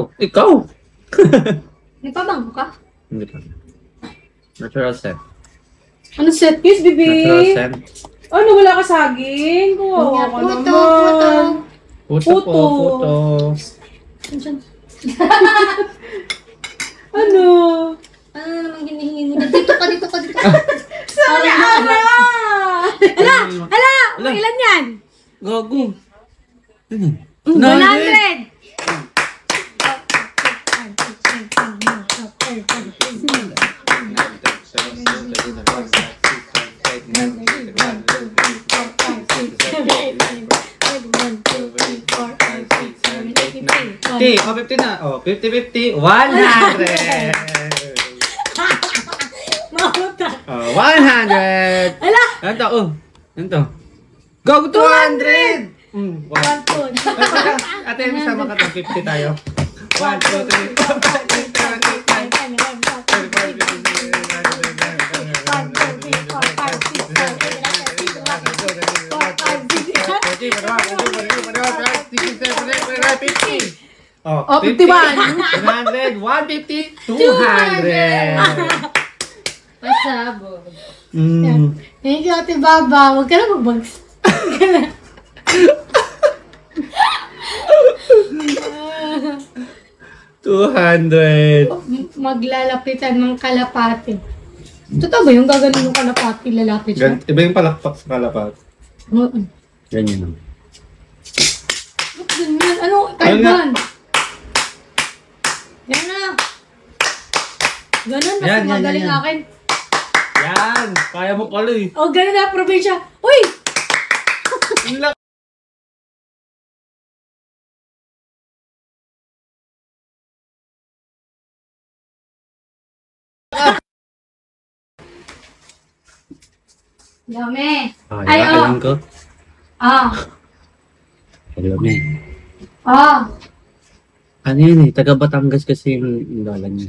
S1: May pabangko ka?
S4: Hindi pa. Natural scent.
S1: Ano set?
S2: Yes, baby.
S4: Natural scent.
S2: Ano, wala ka saging? Kuha ka
S1: Puto.
S2: naman.
S4: Puto po, puto.
S2: Ano?
S1: Ano naman hinihingi mo? Dito ka.
S2: Sorry, Ara!
S1: Hala! Ilan yan?
S4: Gago.
S1: 100!
S4: Oh, 50 na. Oh, 50-50. 100!
S1: Mahuta.
S4: Oh, 100!
S1: Hala!
S4: Ano to? Oh, ano to? Go 200! Wow.
S1: 1, 2,
S4: Ate, sama ka to. 50 tayo. 1, 2, 3, 4, 5, 6, 7, 8, 9, 10, 11, 12, 13, 14, 15, 16, 17, 18, 19, 20. Oh,
S2: 51.
S4: 100, 150, 200!
S6: Pasabog.
S1: Thank you, Ate Baba. Huwag ka na magbags.
S4: 200.
S1: Maglalapitan ng kalapati. Totoo ba yung gaganon yung kalapati, lalapit siya?
S4: Iba yung palakpak sa kalapat.
S1: Oo.
S4: Ganyan lang.
S1: Ganyan. Ano?
S4: Ayun
S1: Kaiban? Yan na. Ganon, mas
S4: Yan, yan,
S1: magaling
S4: yan, yan.
S1: akin.
S4: Yan! Kaya mo pala eh.
S1: O, ganon na, probinsya. Uy!
S4: Ang laki.
S1: Dami.
S4: Ay,
S1: Ay,
S4: alam ko. Hello, me. Ano yun eh, taga Batangas kasi yung lola niya.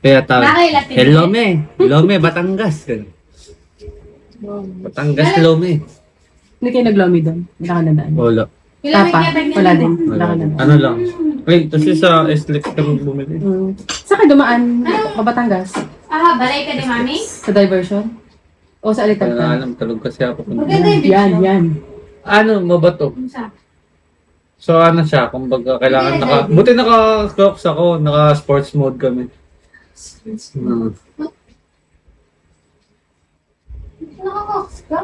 S4: Kaya tawag,
S1: Nakailatin
S4: hello me, Batangas. Batangas, hello me.
S2: Hindi kayo naglomi doon. Wala ka na daan.
S4: Wala.
S2: Papa, wala din. Wala ka na daan.
S4: Ano lang. Wait, kasi sa SLEX kami bumili.
S2: Saan ka dumaan? Batangas?
S1: Balay ka di, mami?
S2: Sa diversion? O sa
S4: Wala
S2: Alitan
S4: na
S2: ka?
S4: alam, talog kasi ako.
S2: Yan.
S4: Ano, mabato. So ano siya, kumbaga kailangan buti naka-crocs ako, naka-sports mode kami.
S6: Nakakaks ka?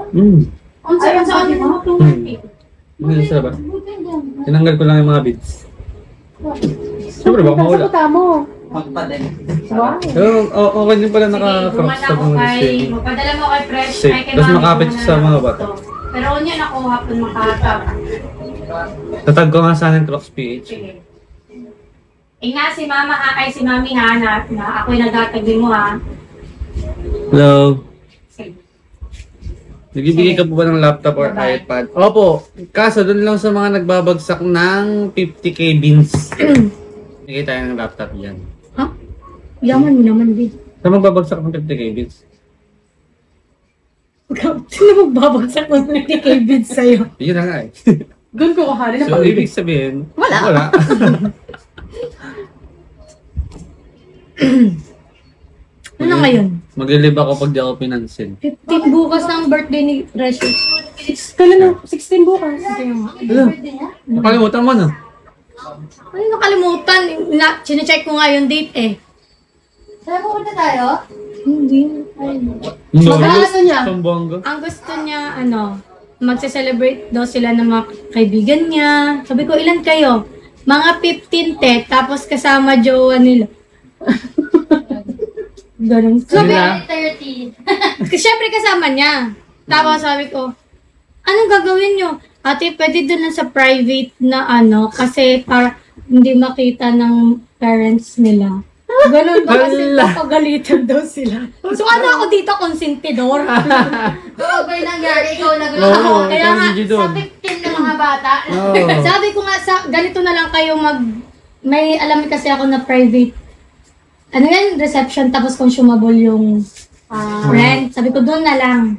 S1: Ang saan mo
S4: Ano sa ba? Tinanggal ko lang yung mga beads. Siyempre baka mawala.
S2: Sa mo.
S3: Magpadali.
S2: Wow.
S4: Pero okay din pala naka-crocs sa mga swimming.
S1: Magpadala mo kay Fresh.
S4: Safe.
S1: Ay, kay
S4: Tapos
S1: mami
S4: makapit
S1: muna
S4: sa
S1: ng
S4: mga
S1: gusto.
S4: bata.
S1: Pero unya nakuha po makatap.
S4: Tatag ko nga sana yung Crocs PH.
S1: Sige. Nga si mama ay si mami ha, na ako'y nagtatagli mo ha.
S4: Hello.
S1: Sige.
S4: Nagbibigay ka po ba ng laptop or iPad? Opo. Kaso doon lang sa mga nagbabagsak ng 50k beans. Bigay tayo ng laptop dyan.
S5: Yaman mo naman, din.
S4: Saan magbabagsak ng 50k bits?
S5: Sino magbabagsak ng 50k bids sa'yo?
S4: Yun na nga eh.
S2: Doon ko kuhanin na
S4: So,
S2: pag-ibig.
S4: ibig sabihin,
S2: Wala.
S4: Wala.
S5: Ano ngayon?
S4: Maglilib ako pag di ako pinansin.
S5: 15 bukas ng birthday ni Precious.
S2: Kailan na? 16 bukas.
S4: Nakalimutan mo na.
S5: Ano nakalimutan? Sinecheck ko nga yung date eh.
S6: Saan pupunta tayo?
S5: Hindi.
S6: Mag-aano niya?
S4: Sambongga.
S5: Ang gusto niya, magse-celebrate daw sila ng mga kaibigan niya. Sabi ko, ilan kayo? Mga 15 te, tapos kasama jowa nila. Ganun. Sabi,
S4: Sila?
S6: 30.
S5: siyempre kasama niya. Tapos sabi ko, anong gagawin niyo? Ate, pwede doon lang sa private na kasi para hindi makita ng parents nila. Ganun ba kasi
S4: Hala.
S5: papagalitan daw sila. So ano ako dito, konsentidor?
S6: Oo ba yung nangyari? Ikaw
S4: Oo,
S6: naglaro.
S5: Kaya
S4: ikaw
S5: nga,
S4: si
S6: Sa
S4: Gidon.
S6: 15 ng mga bata.
S4: Oo.
S5: Sabi ko nga, ganito na lang kayo may alam kasi ako na private, reception, tapos consumable yung rent. Sabi ko, doon na lang.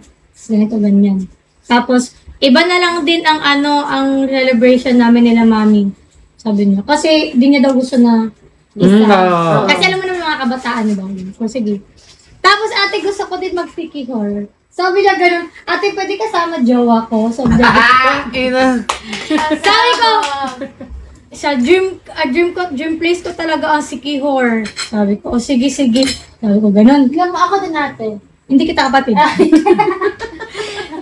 S5: Ganito, ganyan. Tapos, iba na lang din ang ang celebration namin nila mami. Sabi niya. Kasi, di niya daw gusto na isa. Kasi alam mo naman mga kabataan, di ba? So, sige. Tapos, ate, gusto ko din mag-sticky-horror. Sabi niya ganun, ate, pwede kasama jowa ko. Sabi niya, sabi ko, sa dream place ko talaga ang Sikihor. Sabi ko, sige. Sabi ko, ganun.
S6: Biglang ako din natin.
S5: Hindi kita kapatid.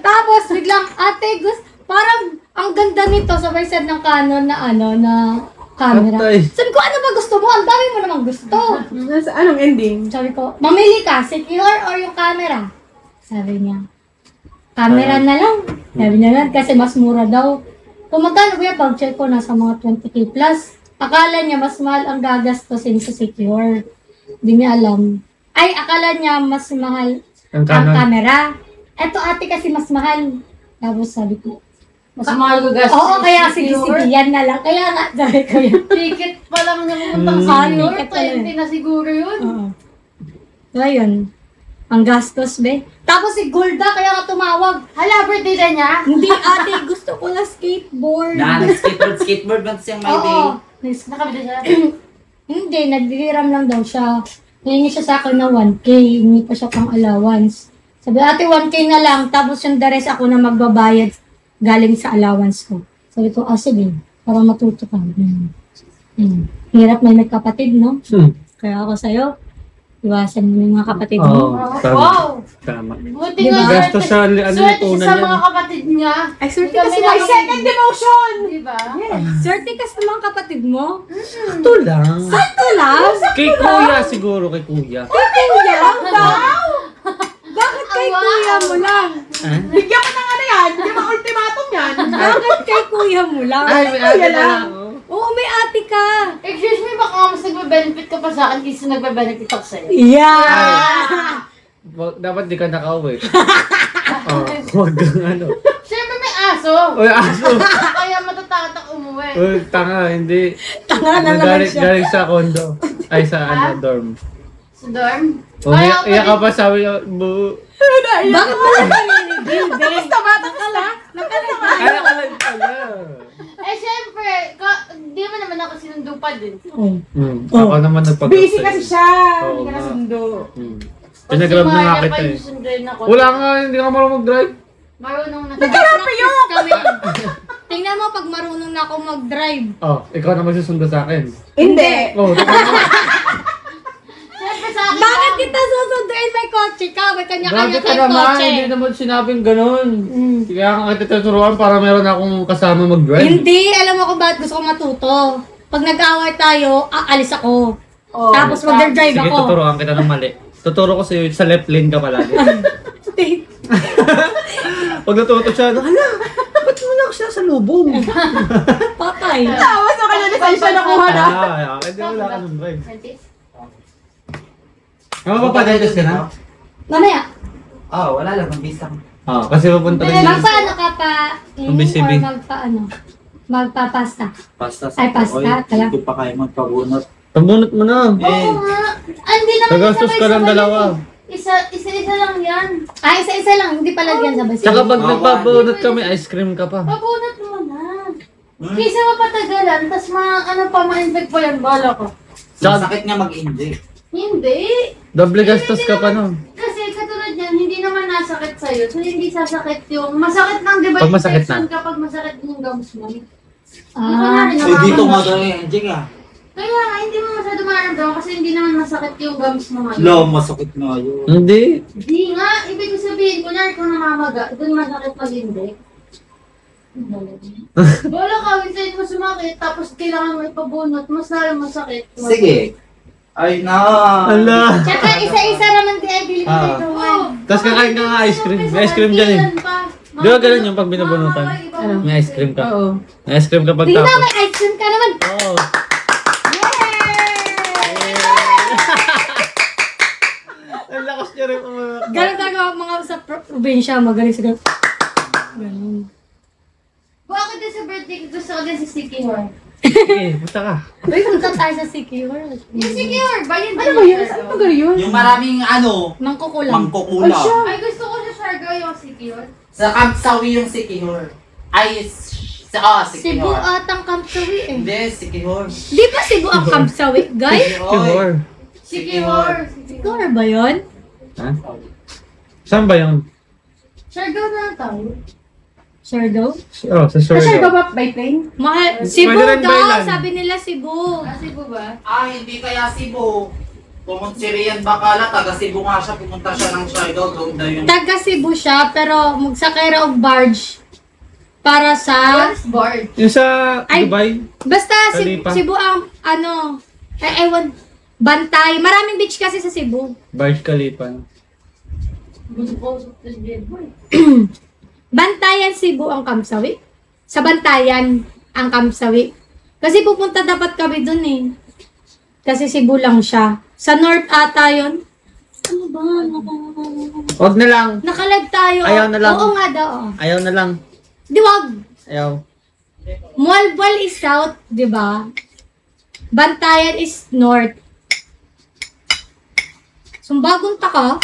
S5: Tapos, biglang, ate, parang, ang ganda nito, sabay said ng Canon na camera.
S4: Atay.
S5: Sabi ko, ano ba gusto mo? Ang dami mo namang gusto.
S2: Nasa anong ending?
S5: Sabi ko, mamili ka, Sikihor or yung camera? Sabi niya, camera na lang. Sabi niya lang, kasi mas mura daw. Kung magkano ba yung pag-check ko, nasa mga 20k plus. Akala niya mas mahal ang gagastusin sa Secure. Hindi niya alam. Ay, akala niya mas mahal
S4: Ang
S5: ang
S4: Canon.
S5: camera. Eto ate kasi mas mahal. Tapos sabi ko,
S6: Mas mahal ko gastos.
S5: oo, kaya sige, yan na lang. Kaya nga, sabi ko yun.
S6: Ticket pa lang na pumuntang sa New
S5: ticket
S6: York.
S5: pa lang.
S6: 20 na siguro yun.
S5: Oo. So, ayun. Ang gastos, be. Tapos si Golda, kaya nga tumawag.
S6: Hala, birthday na niya?
S5: Hindi, ate, gusto ko na skateboard.
S3: Skateboard ba siyang may day?
S5: Oo.
S6: Nakabili siya.
S5: Hindi, nagdidiram lang daw siya. Hingi siya sa akin na 1K. Hingi pa siya pang allowance. Sabi, ate, 1K na lang. Tapos yung the rest ako na magbabayad galing sa allowance ko. Sabi ko, sige. Para matuto ka. Hirap may kapatid, no? Kaya ako sa'yo, iwasan mo yung mga kapatid mo.
S4: Oo, tama.
S6: Wow!
S4: Tama.
S6: Buti
S5: Diba?
S6: nga.
S4: Gastos sa
S6: Swerte
S4: tunan
S6: sa
S4: yan.
S6: mga kapatid niya.
S5: Ay, swerte
S6: Kami
S5: kasi
S6: lang
S5: may
S6: ang-
S5: second demotion!
S6: Diba?
S5: Swerte ka sa mga kapatid mo?
S4: Ito lang.
S5: Ito lang?
S4: Kay kuya siguro, kay kuya.
S5: Kay kuya? Bakit kay kuya mo lang?
S4: Ah?
S2: Bigyan mo ng yan. Bigyan mo ultimatum yan.
S5: Bakit kay kuya mo lang?
S4: Ay, may ate na lang.
S5: Oo, may ate ka.
S6: Excuse me, baka mas nagbe-benefit ka pa sa akin kaysa nagbe-benefit ako sa'yo.
S5: Yeah!
S4: Dapat di ka nakauwi. Oh, wag kang ano.
S6: Siyempre may aso.
S4: Uy, aso.
S6: Kaya matatakot ako umuwi.
S4: Uy, tanga, hindi.
S5: Tanga na naman siya.
S4: Galing sa condo. Ay, sa dorm.
S6: Sa dorm?
S4: Oh, iyak ka pa, sabi niya, bu.
S5: Bakit mo lang narinig?
S2: Basta bata ka lang.
S4: Ay, ako lang pala.
S6: Eh, siyempre, di mo naman ako sinundo pa din.
S4: Ako naman nagpag-
S2: Busy kasi siya.
S4: Oo
S2: Hindi ka
S4: nga.
S2: nasundo.
S4: Pinagrab na nga kita eh. Wala nga, hindi ka marunong mag-drive.
S6: Marunong na.
S5: Nag-practice kami. Tingnan mo pag marunong na ako mag-drive.
S4: Oh, ikaw na magsusundo sa akin.
S2: Hindi.
S4: Oh,
S6: Siyempre sa akin.
S5: Bakit kita susunduin may kotse ka? May kanya-kanya
S4: grabe ka
S5: tayong
S4: naman,
S5: kotse.
S4: hindi naman sinabing ganun. Kaya ka kita tuturuan para meron akong kasama mag-drive.
S5: Hindi, alam mo kung bakit gusto ko matuto. Pag nag-away tayo, aalis ako.
S6: Oh,
S5: Tapos mag-drive
S4: Sige,
S5: ako.
S4: tuturuan kita ng mali. Tuturo ko sa'yo sa left lane ka palagi. Pag natuto siya, hala, ba't mo na ako siya sa lubong?
S5: Patay.
S2: Tapos sa kanya lisensya nakuha na.
S4: Hindi wala ka nung drive.
S6: 20?
S4: Mapapadayos ka na?
S5: Mamaya.
S3: Oh, wala lang, mabis lang.
S4: Kasi pupunta rin dito.
S5: Magpaano ka pa?
S4: Ang BCB.
S5: Or magpaano? Magpapasta.
S3: Pasta
S5: Ay, pasta,
S3: Oy,
S5: kaya-
S3: hindi pa kayo magpabunot.
S4: Pambunot mo na.
S6: Oo nga. Hindi naman
S4: Nagastos ka lang
S6: sabay-sabay
S4: dalawa.
S6: yan eh. Isa-isa lang yan.
S5: Isa-isa lang, hindi pala yan sabay.
S4: Tsaka pag nagpabunot kami, ice cream ka pa.
S6: Pabunot mo na. Kaysa mapatagalan, tas ma-infect pa yan, bala ko.
S3: Sakit nga mag-inject.
S6: Hindi.
S4: Doble gastos ka pa nun.
S6: Kasi katulad yan, hindi naman nasakit sa'yo. So hindi sasakit yung... Masakit lang, di ba?
S4: Pag masakit
S6: infection
S4: na.
S6: kapag masakit yung gums mo.
S3: So dito nga daw yung inject ah.
S6: Kaya nga, hindi mo masyado mararamdaman kasi hindi naman masakit yung gums mo ngayon.
S3: Lo, masakit nga yun.
S4: Hindi.
S6: Hindi nga, ibig ko sabihin, kunyari kung namamaga, doon masakit pag hindi. Bola ka, minsan mo sumakit, tapos kailangan mo ipabunot, mas lalo masakit.
S3: Sige. Ay na.
S4: Ala.
S5: Tsaka isa-isa naman di ay bili ko
S4: Ah.
S5: dito.
S4: Tapos kakain ka nga ice cream. May ice cream dyan eh. Di ba ganun yung pag binabunutan? May ice cream ka.
S2: Oo.
S4: May ice cream ka
S5: Di ba
S4: pagtapos.
S5: may ice cream ka naman?
S4: Oo. Ang lakas niya rin umanak.
S5: Ganun talaga mga sa probinsya, magaling sila. Ganun.
S6: Bakit din sa birthday ko gusto ko din si Sticky Horn?
S4: Sige, punta ka.
S5: Uy, punta tayo sa Secure.
S6: Yung Sticky Horn, ba yun?
S2: Ano ba yun? Ano ba yun?
S3: Yung maraming ano,
S5: Mangkukulam.
S3: mangkukulam.
S6: Ay, gusto ko sa Siargao yung Sticky Horn.
S3: Sa Camp Sawi yung Sikihor. Ay,
S5: Cebu
S3: Sikihor.
S5: atang Kampsawi eh.
S3: Hindi, Sikihor.
S5: Di ba Cebu ang Kampsawi, guys?
S4: Sure.
S6: Sticky Horn.
S5: Secure ba yun?
S4: Ha? Saan ba yun?
S6: Siargao na tayo.
S5: Siargao?
S4: Oh, sa
S2: Sure
S4: Sure.
S2: ka ba by plane?
S5: Mahal. Cebu
S4: Pwede rin ba
S5: daw,
S4: ilan?
S5: sabi nila Cebu.
S6: Cebu ba?
S3: Ah, hindi kaya Cebu. Pumunta si Rian Bacala, taga Cebu nga siya, pumunta siya ng Siargao, doon na yun.
S5: Taga Cebu siya, pero magsakay raw og barge para sa...
S6: What's board?
S4: Yung sa
S5: Ay.
S4: Dubai?
S5: Basta
S4: Kalipa.
S5: Cebu ang ano... ewan. Bantay. Maraming beach kasi sa Cebu.
S4: Burj Khalifa.
S5: Bantayan Cebu ang Kampsawi. Sa Bantayan ang Kampsawi. Kasi pupunta dapat kami dun eh. Kasi Cebu lang siya. Sa North ata yun. Ano ba?
S4: Huwag na lang.
S5: Nakalag tayo.
S4: Ayaw na lang.
S5: Oo nga daw.
S4: Ayaw na lang.
S5: Di wag.
S4: Ayaw.
S5: Mualbal is south, di ba? Bantayan is north. Sumbagong taka.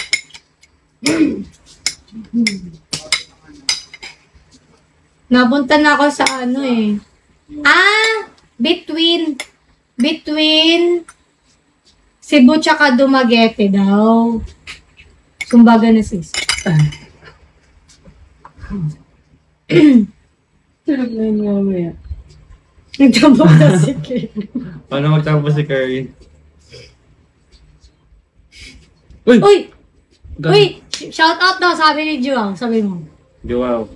S5: Napunta na ako sa ano eh. Between Cebu tsaka Dumaguete daw. Sumbaga na sis.
S2: Tulog na yun mamaya.
S5: Nagtambok na si Kim.
S4: Paano magtapos si Curry? Uy!
S5: Uy!
S4: Gan-
S5: Uy! Shout out daw, sabi ni Joao. Sabi mo.
S4: Wow.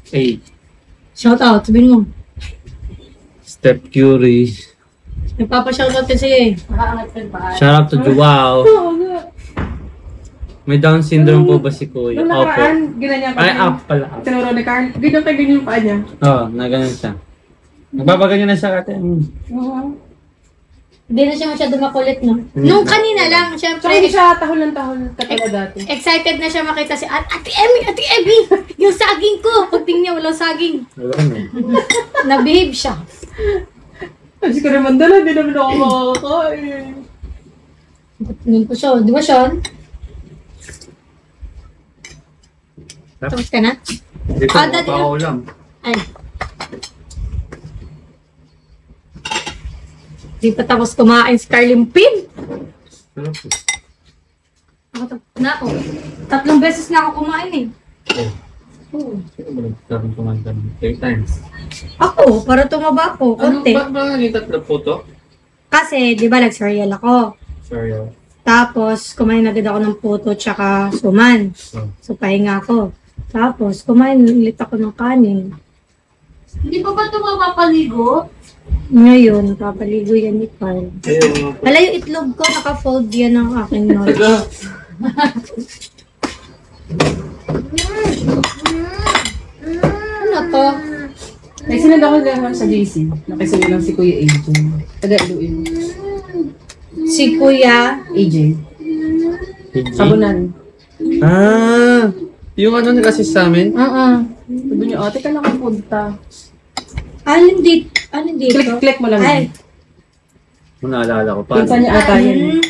S4: Hey.
S5: Shout out, sabihin mo.
S4: Steph Curry.
S5: Nagpapa-shout out kasi eh.
S4: Shout out to Joao.
S2: Oo nga.
S4: May Down syndrome po ba si Kuya?
S2: Nung
S4: Opo.
S2: nakaraan, ganyan
S4: Ay, up pala. Up.
S2: Tinuro ni Carl. Ganyan tayo ganyan yung paa niya.
S4: Oo, na ganun siya. Nagbabaganyan na siya ate.
S2: Oo.
S5: Hindi na siya masyado makulit, no? Nung kanina lang,
S2: So,
S5: syempre,
S2: hindi siya tahol ng tahol katulad dati.
S5: excited na siya makita si Ate Emmy! Yung saging ko! Pagting niya, walang saging. Nabehave siya.
S2: Kasi ka naman dala, di naman ako makakain.
S5: Ngayon po siya. Di ba, Sean? Tapos ka na?
S4: Dito,
S5: Dati na.
S4: mapakaulam.
S5: Ay. Di pa tapos kumain si Carlin Pin.
S4: Sarap po.
S5: Ako na ako. 3 beses na ako kumain eh.
S4: Sarap kumain ka ng 3 times.
S5: Ako, para tumaba ako. Konti.
S4: Ba't ba naging 3 po to?
S5: Kasi, di ba, nag-cereal ako.
S4: Sorry.
S5: Tapos, kumain agad ako ng puto tsaka suman.
S4: Oh.
S5: So, pahinga ako. Tapos, kumain ulit ako ng kanin.
S6: Hindi pa ba ito mapapaligo?
S5: Ngayon, papaligo yan ni Carl.
S4: Ayun.
S5: Wala yung itlog ko, naka-fold yan ng aking nose. Ano to?
S2: May sinad ako naman sa JC. Nakisuyo lang si Kuya AJ. Taga-Iloilo.
S5: Si Kuya.
S2: AJ. Sabunan.
S4: Ah! Yung ano nila si sa amin?
S2: Sabi niyo, ate ka nakapunta.
S5: Alin dito? Alin dito?
S2: Click mo lang.
S5: Ay.
S4: Kung naalala ko.
S2: Pinsan niya ata yun.
S1: Hmm.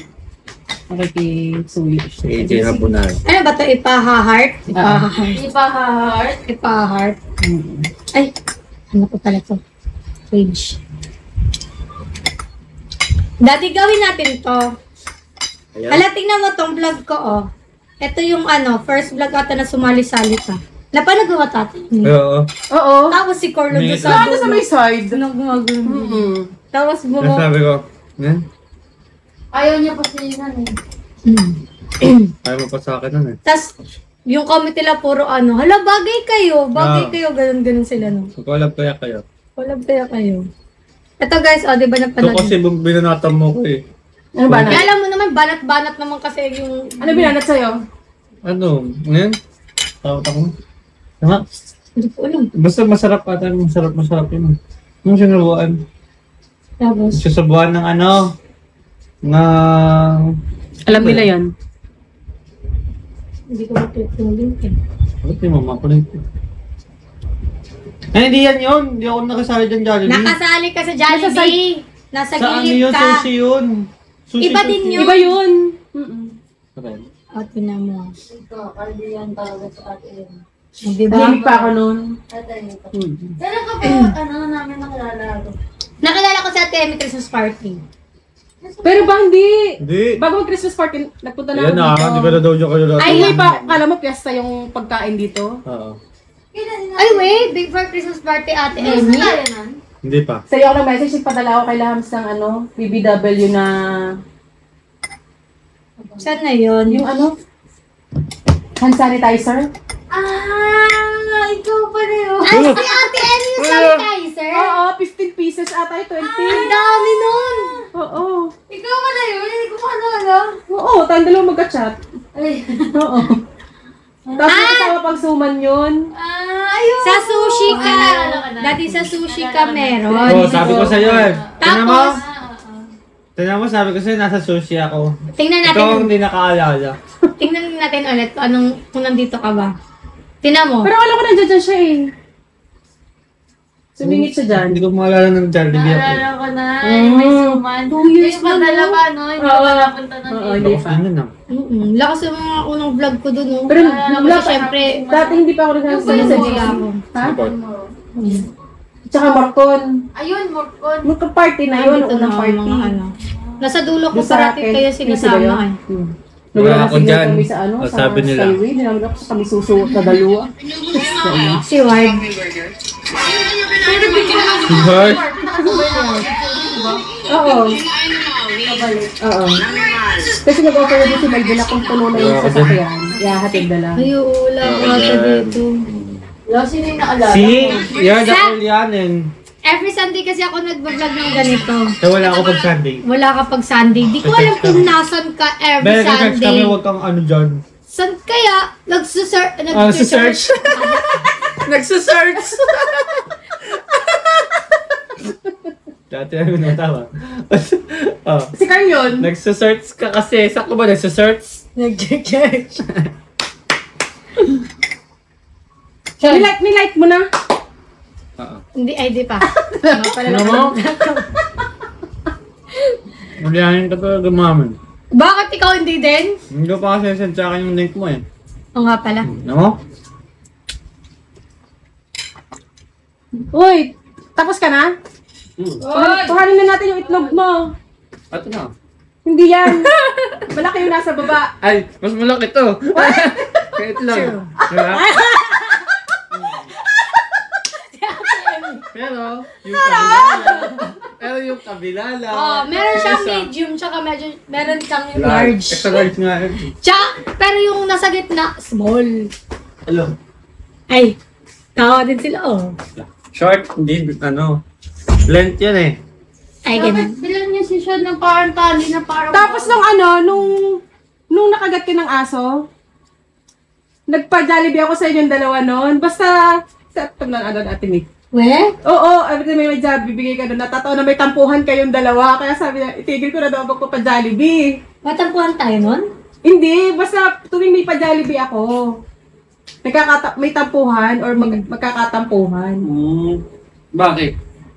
S2: Nakikisuyo
S4: Si
S2: siya.
S4: AJ Habunal.
S1: Ano ba to? Ipaha-heart? Ipaha-heart.
S6: Ipa-heart.
S1: Ipaha-heart.
S2: Mm.
S1: Ay, ano ko pala to? Page. Dati gawin natin to.
S4: Ayan.
S1: Hala, tingnan mo tong vlog ko, oh. Ito yung first vlog ata na sumali-sali ka. Napanood mo tatin?
S4: Oo.
S2: Oo.
S1: Tapos si Corlo doon
S4: May-
S1: sa
S2: Ano sa may side?
S1: Nagagano.
S2: Mm-mm.
S1: Tapos
S4: Tapos sabi ko,
S6: Ayaw niya pa siya eh.
S4: ayaw mo pa sa akin nun eh.
S1: Tapos, yung comment nila puro hala, bagay kayo, ganun sila, no?
S4: Magkalab kaya kayo.
S1: Collab kaya kayo. Ito guys, di ba
S4: Ito
S1: napanood?
S4: kasi binanatan mo ko eh.
S2: Ano ba
S1: Kaya
S2: na?
S1: alam mo naman, banat-banat naman kasi yung...
S2: Ano binanat sa'yo?
S4: Ano? Ngayon? Tawag ako. Tama?
S1: Hindi ko alam.
S4: Basta masarap ata. Masarap yun. Yung sinubuan.
S1: Tapos,
S4: Susubuan ng
S2: Alam nila yan.
S1: hindi ko maklik yung link eh.
S4: Bakit yung mama ko rin? Ay, hindi yan yun. Hindi ako nakasali dyan Jollibee.
S1: Nakasali ka sa Jollibee. Nasa
S4: Sa ano
S1: gilid
S4: yun?
S1: ka.
S4: Sushi yun. Sushi,
S1: Iba din yun.
S2: Iba yun. Mm-mm.
S4: Okay.
S1: Tinan mo.
S6: Ito, kaldiyan talaga sa atin.
S1: Di ba?
S2: Tahimik pa ako nun.
S6: Kailan ka pa, namin nakilala ko?
S1: Nakilala ko sa ate Amy Christmas party.
S2: Pero ba hindi?
S4: Hindi.
S2: Bago mag-Christmas party, nagpunta na
S4: Ayan
S2: ako
S4: na,
S2: dito.
S4: hindi ka na daw dyan kayo dati.
S2: Ay, hindi pa. Kala mo piyesta yung pagkain dito?
S4: Oo.
S1: Ay, wait. Before Christmas party, ate
S6: Ano
S1: Amy.
S6: tayo nun?
S4: Hindi pa.
S2: Sa'yo ako nag-message, nagpadala ako kay Lahams ng BBW na...
S1: Saan na yun?
S2: Yung hand sanitizer?
S6: Ikaw pa rin yun.
S1: Ay, si ate Amy yung sanitizer.
S2: Oo, 15 pieces ata yung 20.
S1: Ang dami nun.
S2: Oo.
S6: Ikaw pa na yun. Hindi ko pa ano.
S2: Oo, tayong dalawa magka-chat.
S6: Ay.
S2: Oo. Tapos kasama pang suman yun.
S6: Ayun.
S1: Sa sushi ka.
S6: Naalala ka na.
S1: Dati sa sushi ka meron.
S4: Oo, sabi ko sa'yo eh. Tingnan mo.
S1: Tapos,
S4: Tingnan mo, sabi ko sa'yo, nasa sushi ako.
S1: tingnan
S4: Ikaw ang
S1: natin.
S4: hindi nakaalala.
S1: Tingnan natin ulit kung nandito ka ba. Tingnan mo.
S2: Pero alam ko nandiyan siya eh. Sumingit siya dyan.
S4: Hindi ko maalala ng Jollibee ako.
S6: Naalala ko na. Yung may suman.
S1: 2 years
S6: Yung padala pa, no? Hindi ko pa napunta na
S2: Oo,
S6: dito.
S2: hindi pa.
S4: Ano na?
S1: Lakas yung mga unang vlog ko dun.
S2: Pero
S1: Naalala ko
S2: wala
S1: siya, syempre.
S2: Dati hindi pa ako nagsasabi sa
S1: Wala
S2: GC.
S1: ako.
S2: Ha?
S4: Support.
S2: Tsaka Marcon.
S6: Ayun, Morcon.
S2: Magka-party na yun.
S1: Dito
S2: Unang
S1: na
S2: party.
S1: mga
S2: Doon
S1: Nasa dulo ko
S2: sa
S1: parati
S2: akin.
S1: kayo
S2: Yung
S1: sinasama eh.
S4: Wala ako
S2: signal
S4: dyan.
S2: kami sa
S4: O,
S2: sa
S4: sabi nila.
S2: Skyway. Dinamit ako sa kami susuot na dalawa.
S1: Si Ward.
S4: Heart?
S2: Oo. Oo. Kasi nag-offer na din si Melvin na kung puno na yung sasakyan. Ihahatid na lang.
S1: Ay, wala ko ata dito.
S6: Wala, sino yung naalala?
S4: Si, you're the Koreanin.
S1: Every Sunday kasi ako nag-vlog ng ganito.
S4: So wala ako pag Sunday.
S1: Wala ka pag Sunday. Di ko alam kung nasan ka every
S4: Bella, text
S1: Sunday.
S4: kami, huwag kang ano dyan.
S1: San kaya? Nagsusearch.
S4: Nagsusearch. Nagsusearch. Dati namin natawa. Oh.
S2: Si Carl yun.
S4: Nagsusearch ka kasi. Saan ko ba nagsusearch?
S1: Nag-church.
S2: Nilike mo na.
S4: Oo.
S1: Hindi, ay di pa. Mga pala
S4: Ano mo? Magyahin ka talaga, mamin.
S1: Bakit ikaw hindi din?
S4: Hindi ko pa kasi send sa akin yung link mo eh.
S1: Oo nga pala.
S4: Ano mo?
S2: Uy, tapos ka na? Kuhanin na natin yung itlog mo.
S4: Ato na.
S2: Hindi yan. Malaki yung nasa baba.
S4: Ay, mas malaki to. Kahit lang. Diba? Pero, yung kabila pero yung kabila lang.
S1: Oh, meron siyang
S4: Isa.
S1: medium, tsaka meron siyang large.
S4: Extra large nga.
S1: Tsaka, pero yung nasa gitna, small.
S4: Hello.
S1: Ay, tawa din sila, oh.
S4: Short, hindi, ano. Length yun eh.
S1: Ay,
S6: Dapat
S1: ganun.
S6: bilan niya si Sean ng parang tali na parang...
S2: Tapos nung nakagat ka ng aso, nagpa-Jollibee ako sa inyong dalawa noon. Basta, sa natin eh.
S1: We?
S2: Oo, every time may job, bibigay ka doon. Natataon na may tampuhan kayong dalawa. Kaya sabi niya, itigil ko na daw ako pa Jollibee.
S1: Matampuhan tayo nun?
S2: Hindi, basta tuwing may pa Jollibee ako. May tampuhan or magkakatampuhan.
S4: Bakit?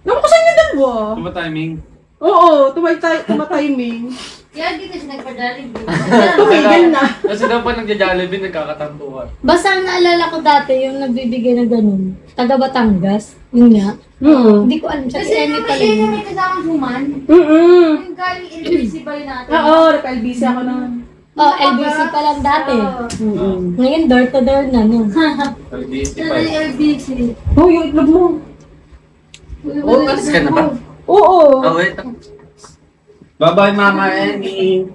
S2: Naman ko sa inyo dalawa.
S4: Ano ba timing?
S2: Oo, tumatiming.
S6: Kaya di kasi nagpa-Jollibee.
S2: Tumigil na.
S4: Kasi daw pa nagja-Jollibee, nagkakatampuhan.
S5: Basta ang naalala ko dati, yung nagbibigay na ganun. Taga Batangas. Yun nga. Hindi ko alam. Sa
S6: Kasi
S5: Emmy pala
S6: naman
S5: yun.
S6: may kasamang human.
S2: Mm-mm.
S6: Yung galing invisible natin.
S2: Oo, naka-LBC ako nun.
S5: Oh, LBC pa lang dati. Ngayon, door to door na, no?
S3: Busy
S6: Sa
S3: pa eh.
S6: LBC.
S2: Oh, yung itlog mo.
S3: Oh, alis ka na ba?
S2: Oo.
S3: Oh, wait. Bye-bye, Mama Annie.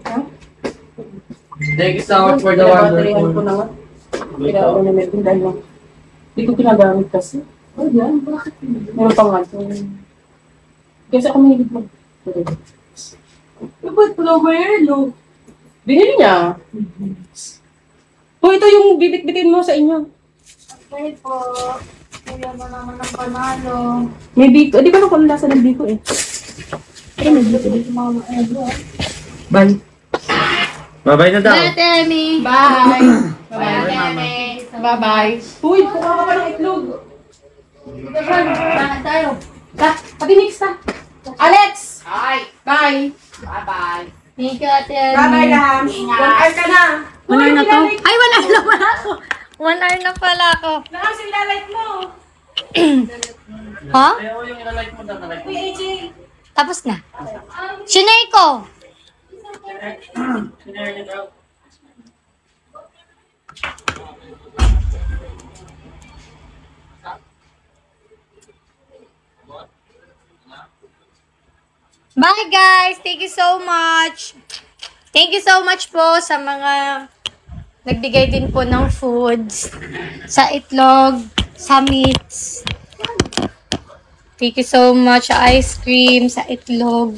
S3: Thank you so much for the
S2: Pinabaterihan ko
S3: wonderful.
S2: na nga. Kailangan na may pindan mo. Hindi ko ginagamit kasi. Oh, yan. Bakit? Meron pa nga ito. Kasi ako mahilig mo. Ba't flower, no? Binili niya. Oh, ito yung bibit-bitin mo sa inyo.
S6: Okay po. Kuya mo naman ang panalo.
S2: May biko. Di ba naku ang lasa ng biko eh? Ay, may biko. Bye.
S4: Bye-bye na daw.
S6: Bye, Temi.
S2: Bye.
S6: Bye, Temi.
S2: Bye-bye. Uy, kuha ka pa ng itlog.
S6: Bakit tayo?
S2: Pati mix na. Alex! Bye.
S6: Bye-bye. Thank you, Ate Emi.
S2: Bye-bye lang.
S6: Ingat.
S2: 1 hour ka na.
S5: 1 hour na to? Ay, 1 hour na pala ako. 1 hour na pala ako.
S2: Lakas yung lalike mo.
S5: Ha?
S3: Ayaw yung ilalike mo na like.
S2: Uy, AJ.
S5: Tapos na. Sinay ko. Bye guys! Thank you so much! Thank you so much po sa mga nagbigay din po ng foods, sa itlog, sa meats. Thank you so much sa ice cream, sa itlog.